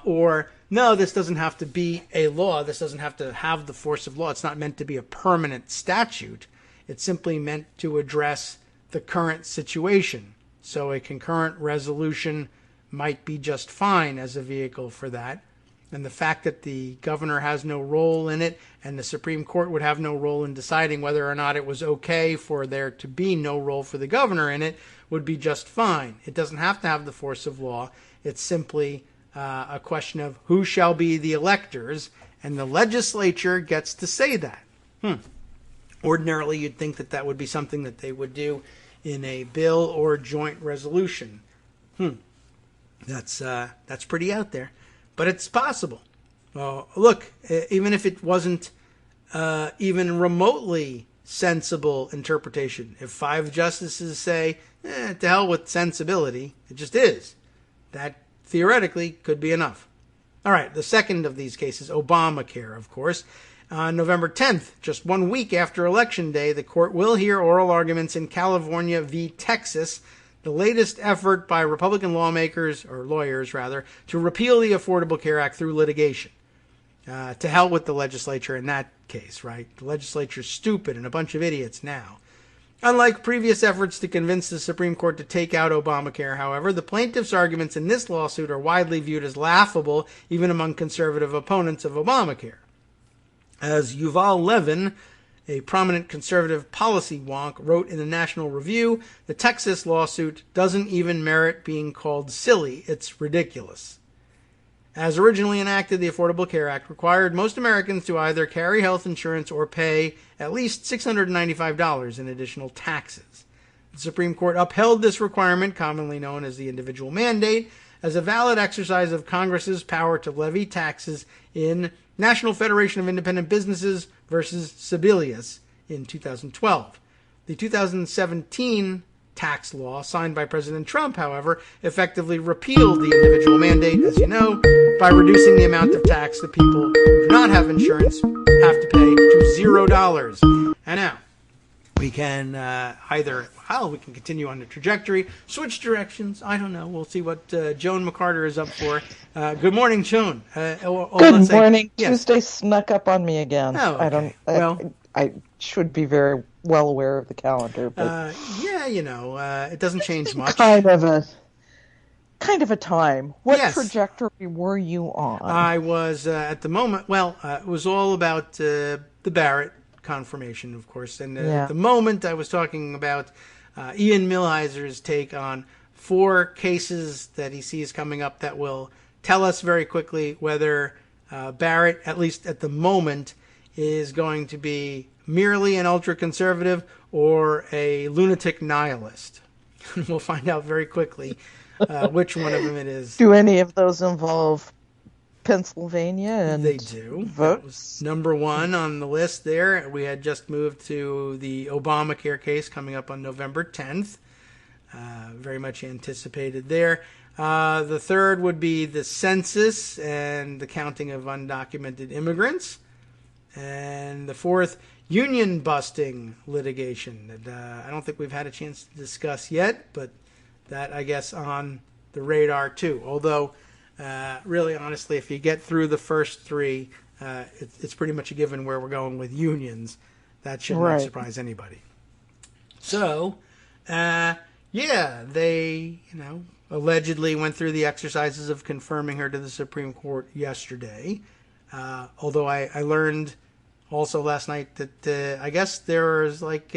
or no, this doesn't have to be a law. This doesn't have to have the force of law. It's not meant to be a permanent statute. It's simply meant to address the current situation. So a concurrent resolution might be just fine as a vehicle for that. And the fact that the governor has no role in it and the Supreme Court would have no role in deciding whether or not it was okay for there to be no role for the governor in it would be just fine. It doesn't have to have the force of law. It's simply a question of who shall be the electors, and the legislature gets to say that. Ordinarily, you'd think that that would be something that they would do in a bill or joint resolution. That's pretty out there. But it's possible. Look, even if it wasn't even remotely sensible interpretation, if 5 justices say, to hell with sensibility, it just is, that theoretically could be enough. All right, the second of these cases, Obamacare, of course. On November 10th, just 1 week after Election Day, the court will hear oral arguments in California v. Texas, the latest effort by Republican lawmakers, or lawyers rather, to repeal the Affordable Care Act through litigation. To hell with the legislature in that case, right? The legislature's stupid and a bunch of idiots now. Unlike previous efforts to convince the Supreme Court to take out Obamacare, however, the plaintiffs' arguments in this lawsuit are widely viewed as laughable, even among conservative opponents of Obamacare. As Yuval Levin, a prominent conservative policy wonk, wrote in the National Review, the Texas lawsuit doesn't even merit being called silly. It's ridiculous. As originally enacted, the Affordable Care Act required most Americans to either carry health insurance or pay at least $695 in additional taxes. The Supreme Court upheld this requirement, commonly known as the individual mandate, as a valid exercise of Congress's power to levy taxes in National Federation of Independent Businesses versus Sebelius in 2012. The 2017 tax law signed by President Trump, however, effectively repealed the individual mandate, as you know, by reducing the amount of tax that people who do not have insurance have to pay to $0. And now, we can we can continue on the trajectory, switch directions. I don't know. We'll see what Joan McCarter is up for. Good morning, Joan. Good morning. Yes. Tuesday snuck up on me again. Oh, okay. I should be very well aware of the calendar, but it doesn't change much. Kind of a time. What trajectory were you on? I was at the moment. It was all about the Barrett confirmation, of course, and at the moment I was talking about Ian Millhiser's take on 4 cases that he sees coming up that will tell us very quickly whether Barrett, at least at the moment, is going to be merely an ultra-conservative or a lunatic nihilist. We'll find out very quickly which one of them it is. Do any of those involve Pennsylvania? And they do. Votes? That was number 1 on the list there. We had just moved to the Obamacare case coming up on November 10th. Very much anticipated there. The third would be the census and the counting of undocumented immigrants. And the fourth, union busting litigation that I don't think we've had a chance to discuss yet, but that, I guess, on the radar too. Although, really, honestly, if you get through the first 3, it's pretty much a given where we're going with unions. That should not surprise anybody. So, they, allegedly went through the exercises of confirming her to the Supreme Court yesterday. Although I learned also last night that I guess there's like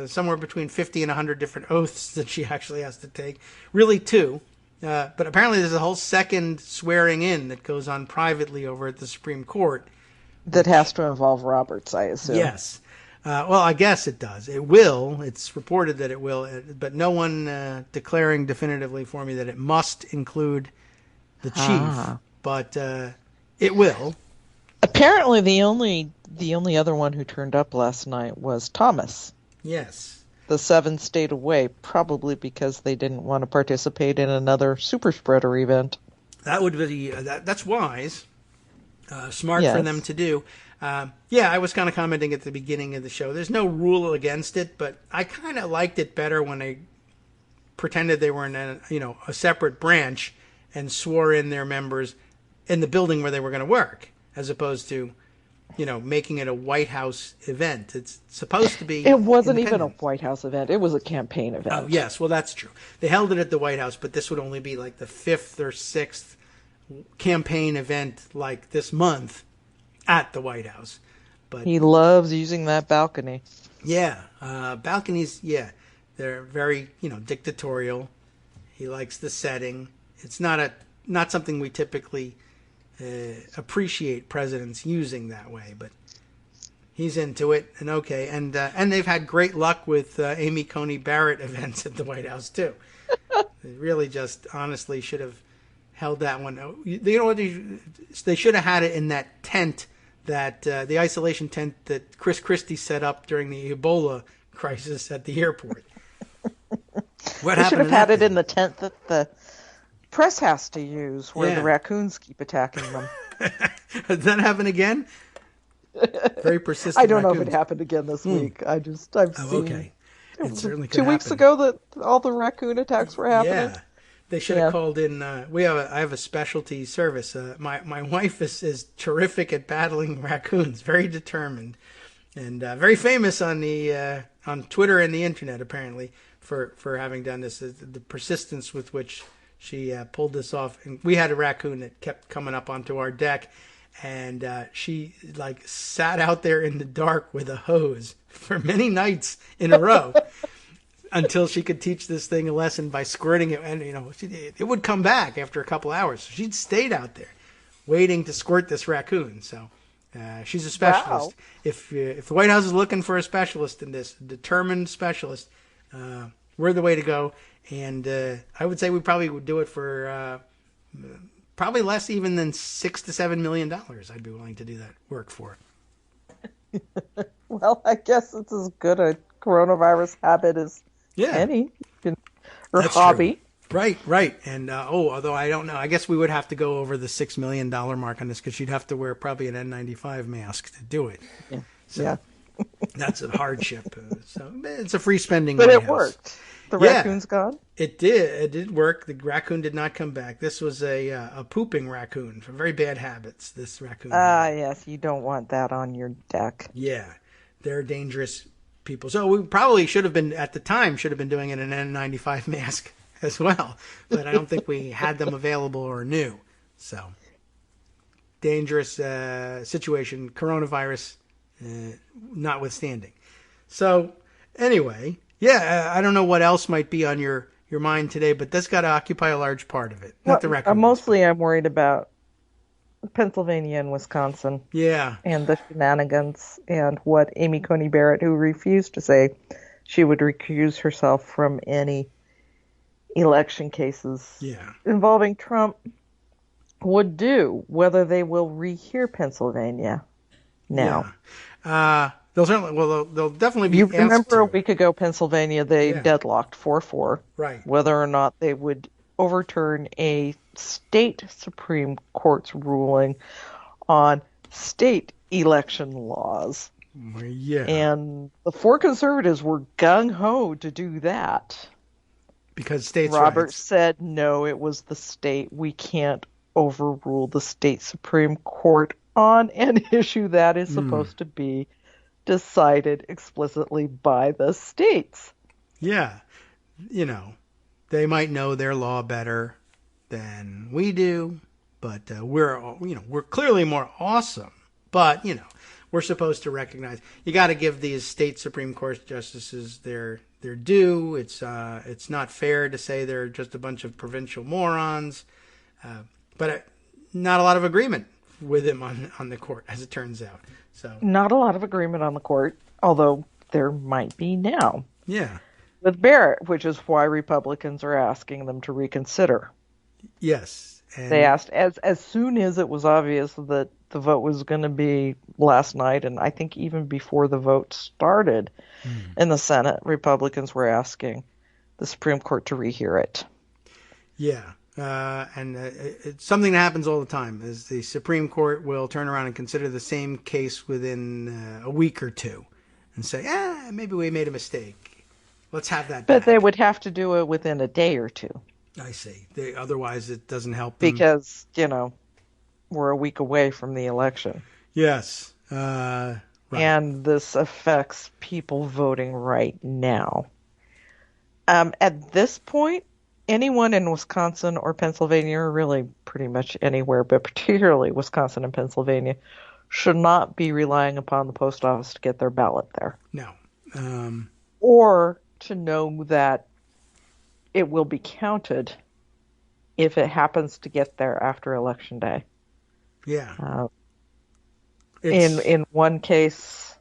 somewhere between 50 and 100 different oaths that she actually has to take. Really 2. But apparently there's a whole second swearing in that goes on privately over at the Supreme Court. That has to involve Roberts, I assume. Yes. I guess it does. It will. It's reported that it will, but no one declaring definitively for me that it must include the chief. But it will. Apparently, the only other one who turned up last night was Thomas. Yes. The 7 stayed away, probably because they didn't want to participate in another super spreader event. That would be that's wise. Smart for them to do. I was kind of commenting at the beginning of the show. There's no rule against it, but I kind of liked it better when they pretended they were in a separate branch and swore in their members in the building where they were going to work, as opposed to, making it a White House event. It's supposed to be. It wasn't even a White House event. It was a campaign event. Oh, yes. Well, that's true. They held it at the White House, but this would only be like the 5th or 6th campaign event like this month at the White House. But he loves using that balcony. yeah, balconies, yeah, they're very, dictatorial. He likes the setting. It's not something we typically appreciate presidents using that way, but he's into it, and okay. And they've had great luck with Amy Coney Barrett events at the White House, too. They really just honestly should have held that one. You know what? They should have had it in that tent, the isolation tent that Chris Christie set up during the Ebola crisis at the airport. What They happened should have to had that it thing? in the tent that the press has to use, where Yeah. the raccoons keep attacking them. Does that happen again? Very persistent. I don't know if raccoons. it happened again this week. I've Oh, seen okay. It certainly could 2 weeks happen. ago that all the raccoon attacks were happening. Yeah, they should have called in. I have a specialty service. My wife is terrific at battling raccoons, very determined, and very famous on the on Twitter and the internet apparently for having done this. The persistence with which she pulled this off. And we had a raccoon that kept coming up onto our deck, and she sat out there in the dark with a hose for many nights in a row. Until she could teach this thing a lesson by squirting it, and it would come back after a couple hours. So she'd stayed out there, waiting to squirt this raccoon. So she's a specialist. Wow. If the White House is looking for a specialist in this, a determined specialist, we're the way to go. And I would say we probably would do it for probably less even than $6 to $7 million. I'd be willing to do that work for. Well, I guess it's as good a coronavirus habit as any, or That's hobby. True. Right. And although I don't know, I guess we would have to go over the $6 million mark on this because you'd have to wear probably an N95 mask to do it. Yeah. So that's a hardship. So it's a free spending. But White it House. worked. The raccoon's gone? It did. It did work. The raccoon did not come back. This was a pooping raccoon for very bad habits. This raccoon. Yes. You don't want that on your deck. Yeah. They're dangerous people. So we probably should have been doing it in an N95 mask as well. But I don't think we had them available or knew. So dangerous situation, coronavirus notwithstanding. So anyway, I don't know what else might be on your mind today, but that's got to occupy a large part of it. Not the raccoon. I'm worried about Pennsylvania and Wisconsin. Yeah. And the shenanigans, and what Amy Coney Barrett, who refused to say she would recuse herself from any election cases involving Trump, would do, whether they will rehear Pennsylvania now. Yeah. They'll definitely be You asked remember to. a week ago, Pennsylvania, they deadlocked 4-4. Right. Whether or not they would overturn a state Supreme Court's ruling on state election laws. Yeah. And the 4 conservatives were gung-ho to do that. Because states' Roberts rights. said, no, it was the state. We can't overrule the state Supreme Court on an issue that is supposed to be decided explicitly by the states. Yeah. They might know their law better than we do, but we're clearly more awesome. But, we're supposed to recognize, you got to give these state Supreme Court justices their due. It's not fair to say they're just a bunch of provincial morons. But not a lot of agreement with him on the court, as it turns out. So not a lot of agreement on the court, although there might be now. Yeah. With Barrett, which is why Republicans are asking them to reconsider. Yes. And they asked as soon as it was obvious that the vote was going to be last night, and I think even before the vote started in the Senate, Republicans were asking the Supreme Court to rehear it. Yeah. And it's something that happens all the time, is the Supreme Court will turn around and consider the same case within a week or two and say, maybe we made a mistake. Let's have that But back. they would have to do it within a day or two. I see. Otherwise, it doesn't help them. Because, we're a week away from the election. Yes. Right. And this affects people voting right now. At this point, anyone in Wisconsin or Pennsylvania, or really pretty much anywhere, but particularly Wisconsin and Pennsylvania, should not be relying upon the post office to get their ballot there. No. Or to know that it will be counted if it happens to get there after Election Day. Yeah. In one case,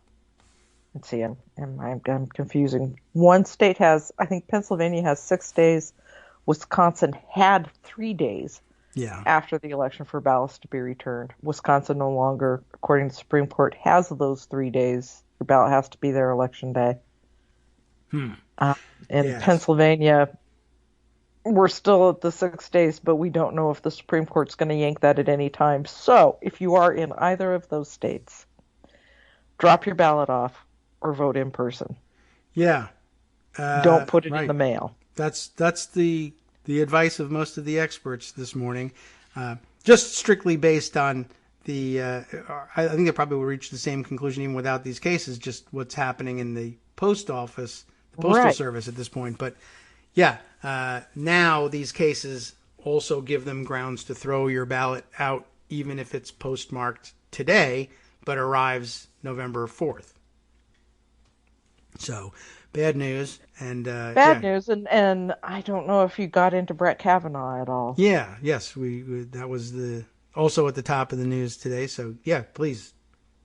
let's see, I'm confusing. One state has, I think Pennsylvania has 6 days. Wisconsin had 3 days after the election for ballots to be returned. Wisconsin no longer, according to the Supreme Court, has those 3 days. Your ballot has to be there Election Day. In Pennsylvania, we're still at the 6 days, but we don't know if the Supreme Court's going to yank that at any time. So, if you are in either of those states, drop your ballot off or vote in person. Yeah. Don't put it in the mail. That's the advice of most of the experts this morning, just strictly based on I think they probably will reach the same conclusion even without these cases, just what's happening in the post office, the postal service at this point. But now these cases also give them grounds to throw your ballot out, even if it's postmarked today, but arrives November 4th. So bad news. And bad news, and I don't know if you got into Brett Kavanaugh at all. Yeah, yes, we that was also at the top of the news today. So yeah, please.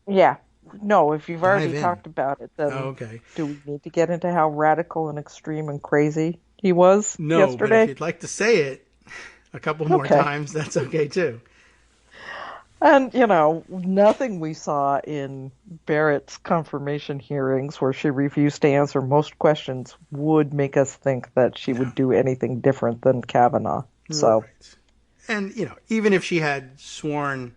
Yeah, no, if you've already talked about it, then okay. Do we need to get into how radical and extreme and crazy he was yesterday? No, but if you'd like to say it a couple more times, that's okay too. And, nothing we saw in Barrett's confirmation hearings where she refused to answer most questions would make us think that she would do anything different than Kavanaugh. So, and, even if she had sworn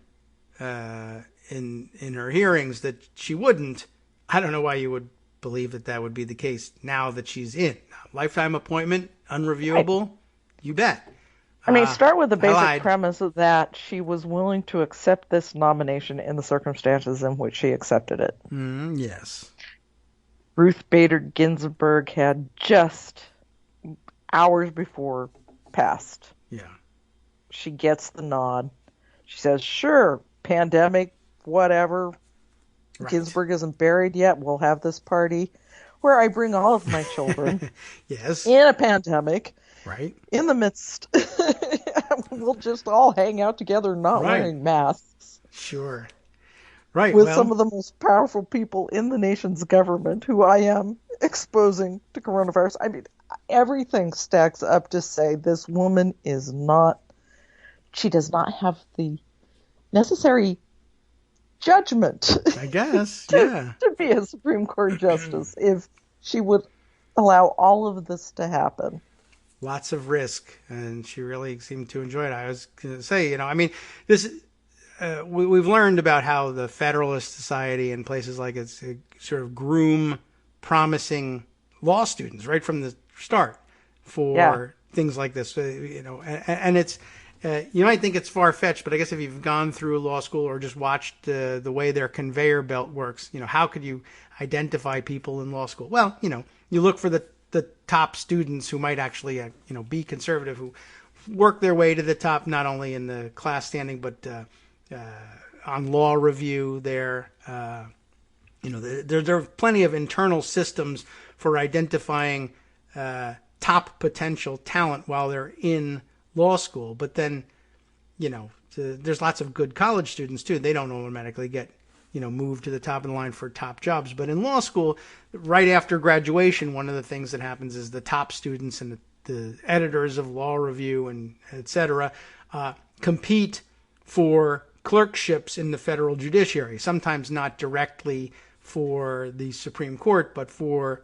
in her hearings that she wouldn't, I don't know why you would believe that would be the case now that she's in. Lifetime appointment, unreviewable, you bet. I mean, start with the basic premise of that she was willing to accept this nomination in the circumstances in which she accepted it. Yes. Ruth Bader Ginsburg had just hours before passed. Yeah. She gets the nod. She says, sure, pandemic, whatever. Right. Ginsburg isn't buried yet. We'll have this party where I bring all of my children. Yes. In a pandemic. Right. In the midst. We'll just all hang out together, not wearing masks. Sure. Right. With some of the most powerful people in the nation's government who I am exposing to coronavirus. I mean, everything stacks up to say this woman she does not have the necessary judgment. I guess, to be a Supreme Court justice if she would allow all of this to happen. Lots of risk, and she really seemed to enjoy it. I was going to say, this we've learned about how the Federalist Society and places like it sort of groom promising law students right from the start for things like this. And it's you might think it's far-fetched, but I guess if you've gone through law school or just watched the way their conveyor belt works, how could you identify people in law school? Well, you look for the top students who might actually, be conservative, who work their way to the top, not only in the class standing, but on law review there. There are plenty of internal systems for identifying top potential talent while they're in law school. But then, there's lots of good college students, too. They don't automatically get move to the top of the line for top jobs. But in law school, right after graduation, one of the things that happens is the top students and the editors of law review and et cetera compete for clerkships in the federal judiciary, sometimes not directly for the Supreme Court, but for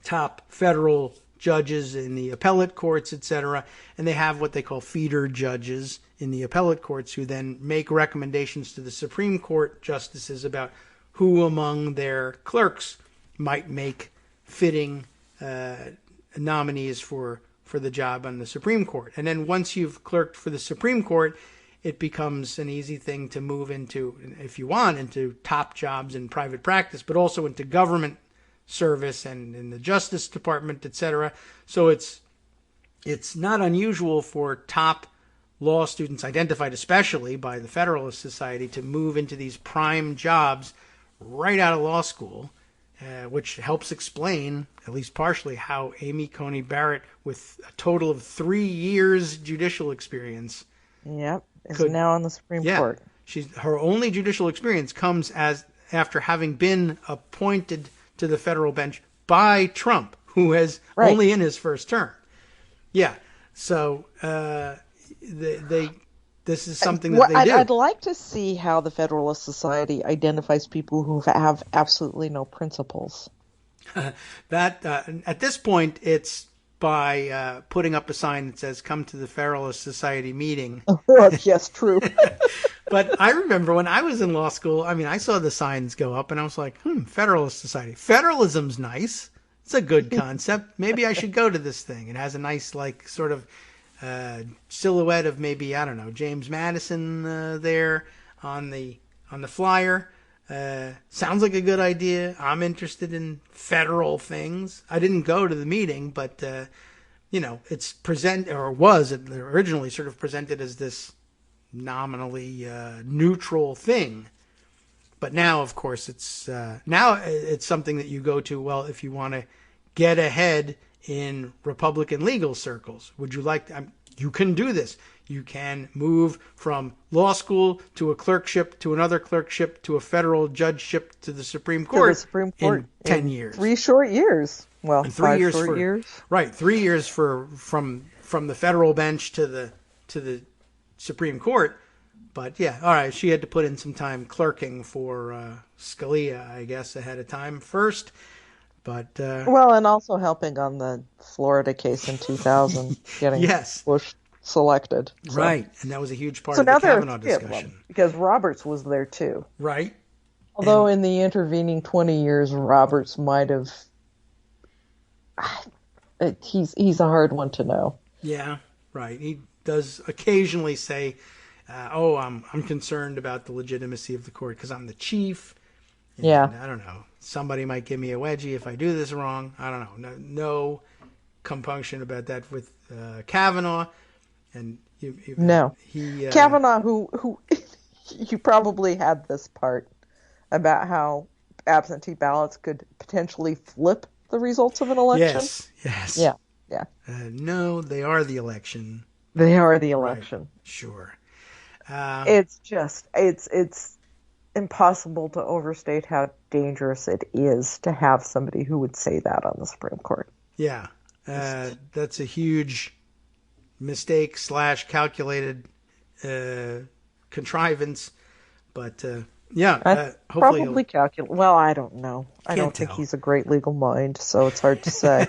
top federal judges in the appellate courts, et cetera. And they have what they call feeder judges in the appellate courts who then make recommendations to the Supreme Court justices about who among their clerks might make fitting nominees for the job on the Supreme Court. And then once you've clerked for the Supreme Court, it becomes an easy thing to move into, if you want, into top jobs in private practice, but also into government service and in the Justice Department, et cetera. So it's not unusual for top law students identified especially by the Federalist Society to move into these prime jobs right out of law school, which helps explain, at least partially, how Amy Coney Barrett, with a total of 3 years judicial experience, is now on the Supreme Court. Her only judicial experience comes after having been appointed to the federal bench by Trump, who is only in his first term. Yeah, so this is something that they do. I'd like to see how the Federalist Society identifies people who have absolutely no principles. That at this point, it's by putting up a sign that says, "Come to the Federalist Society meeting." Yes, true. But I remember when I was in law school, I mean, I saw the signs go up and I was like, Federalist Society. Federalism's nice. It's a good concept. Maybe I should go to this thing. It has a nice, like, sort of silhouette of maybe, I don't know, James Madison there on the flyer. Sounds like a good idea. I'm interested in federal things. I didn't go to the meeting, but, it's was originally sort of presented as this nominally neutral thing. But now, of course, it's something that you go to, well, if you want to get ahead in Republican legal circles. Would you like to, you can do this. You can move from law school to a clerkship, to another clerkship, to a federal judgeship, to the Supreme Court, in 10 years. 3 short years. Well, 3 years short years. Right, 3 years from the federal bench to the Supreme Court. But yeah, all right, she had to put in some time clerking for Scalia, I guess, ahead of time first. But and also helping on the Florida case in 2000, getting Bush selected. So. Right, and that was a huge part of the Kavanaugh discussion. Because Roberts was there too. Right. Although in the intervening 20 years, Roberts might have... He's a hard one to know. Yeah, right. He does occasionally say, I'm concerned about the legitimacy of the court because I'm the chief. And I don't know. Somebody might give me a wedgie if I do this wrong. I don't know. No compunction about that with Kavanaugh. And Kavanaugh, who you probably had this part about how absentee ballots could potentially flip the results of an election. Yes. Yeah. No, they are the election. They are the election. Right. Sure. It's impossible to overstate how dangerous it is to have somebody who would say that on the Supreme Court. Yeah. That's a huge mistake / calculated contrivance. But hopefully probably calculate. Well, I don't know. I don't think he's a great legal mind, so it's hard to say.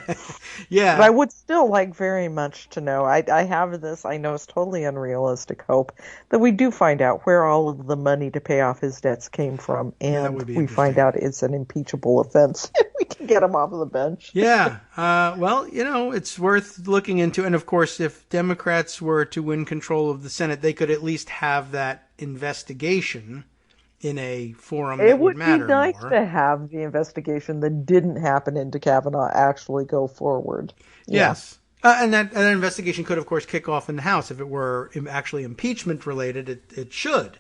Yeah. But I would still like very much to know. I have this, I know it's totally unrealistic hope, that we do find out where all of the money to pay off his debts came from, and we find out it's an impeachable offense. We can get him off of the bench. Yeah. It's worth looking into. And, of course, if Democrats were to win control of the Senate, they could at least have that investigation in a forum that would matter more. It would be nice to have the investigation that didn't happen into Kavanaugh actually go forward. Yes. And that investigation could, of course, kick off in the House. If it were actually impeachment related, it should.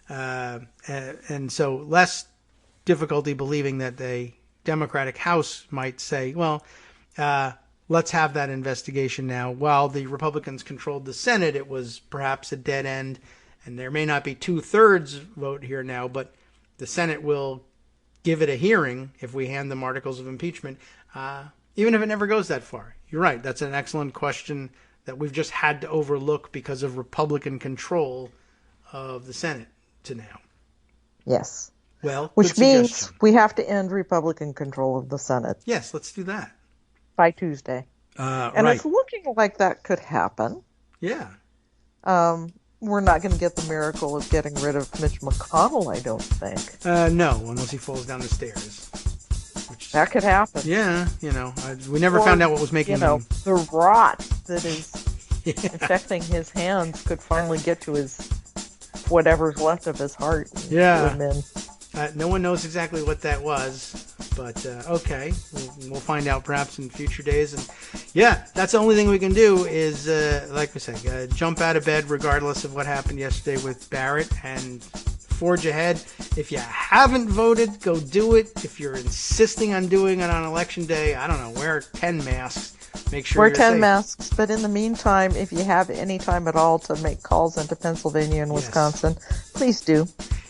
And so less difficulty believing that the Democratic House might say, well, let's have that investigation now. While the Republicans controlled the Senate, it was perhaps a dead end. And there may not be 2/3 vote here now, but the Senate will give it a hearing if we hand them articles of impeachment, even if it never goes that far. You're right. That's an excellent question that we've just had to overlook because of Republican control of the Senate to now. Yes. Well, which means we have to end Republican control of the Senate. Yes, let's do that. By Tuesday. And it's looking like that could happen. Yeah. We're not going to get the miracle of getting rid of Mitch McConnell, I don't think. No, unless he falls down the stairs. That could happen. Yeah, we never found out what was making him. The rot that is infecting his hands could finally get to his whatever's left of his heart. Yeah. No one knows exactly what that was, but okay. We'll find out perhaps in future days. And Yeah, that's the only thing we can do is, like we said, jump out of bed regardless of what happened yesterday with Barrett and forge ahead. If you haven't voted, go do it. If you're insisting on doing it on Election Day, I don't know, wear 10 masks. Make sure wear you're 10 safe. masks. But in the meantime, if you have any time at all to make calls into Pennsylvania and Wisconsin, please do.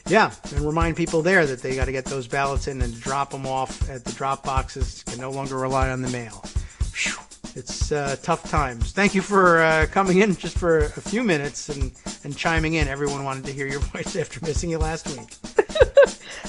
Yeah, and remind people there that they got to get those ballots in and drop them off at the drop boxes. Can no longer rely on the mail. Whew. It's tough times. Thank you for coming in just for a few minutes and chiming in. Everyone wanted to hear your voice after missing you last week.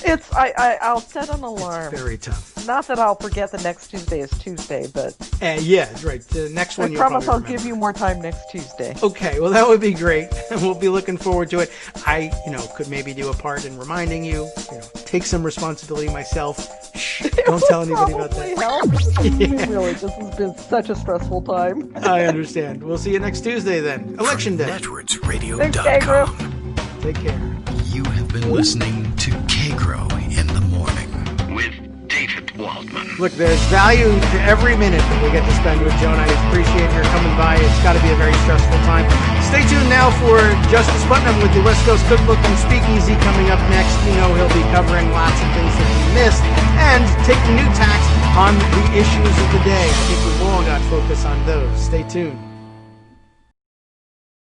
I'll set an alarm. It's very tough. Not that I'll forget the next Tuesday is Tuesday, but... yeah, right. The next one I promise I'll give you more time next Tuesday. Okay, well, that would be great. We'll be looking forward to it. I, could maybe do a part in reminding you, take some responsibility myself. Shh, don't tell anybody about that. Yeah. Really, this has been such a stressful time. I understand. We'll see you next Tuesday then. Election Day. NetworksRadio.com. Take care. You have been listening to Kagro in the Morning with David Waldman. Look, there's value to every minute that we get to spend with Joan. I appreciate your coming by. It's got to be a very stressful time. Stay tuned now for Justice Putnam with the West Coast Cookbook and Speakeasy coming up next. He'll be covering lots of things that we missed and taking new tacks on the issues of the day. I think we've all got focus on those. Stay tuned.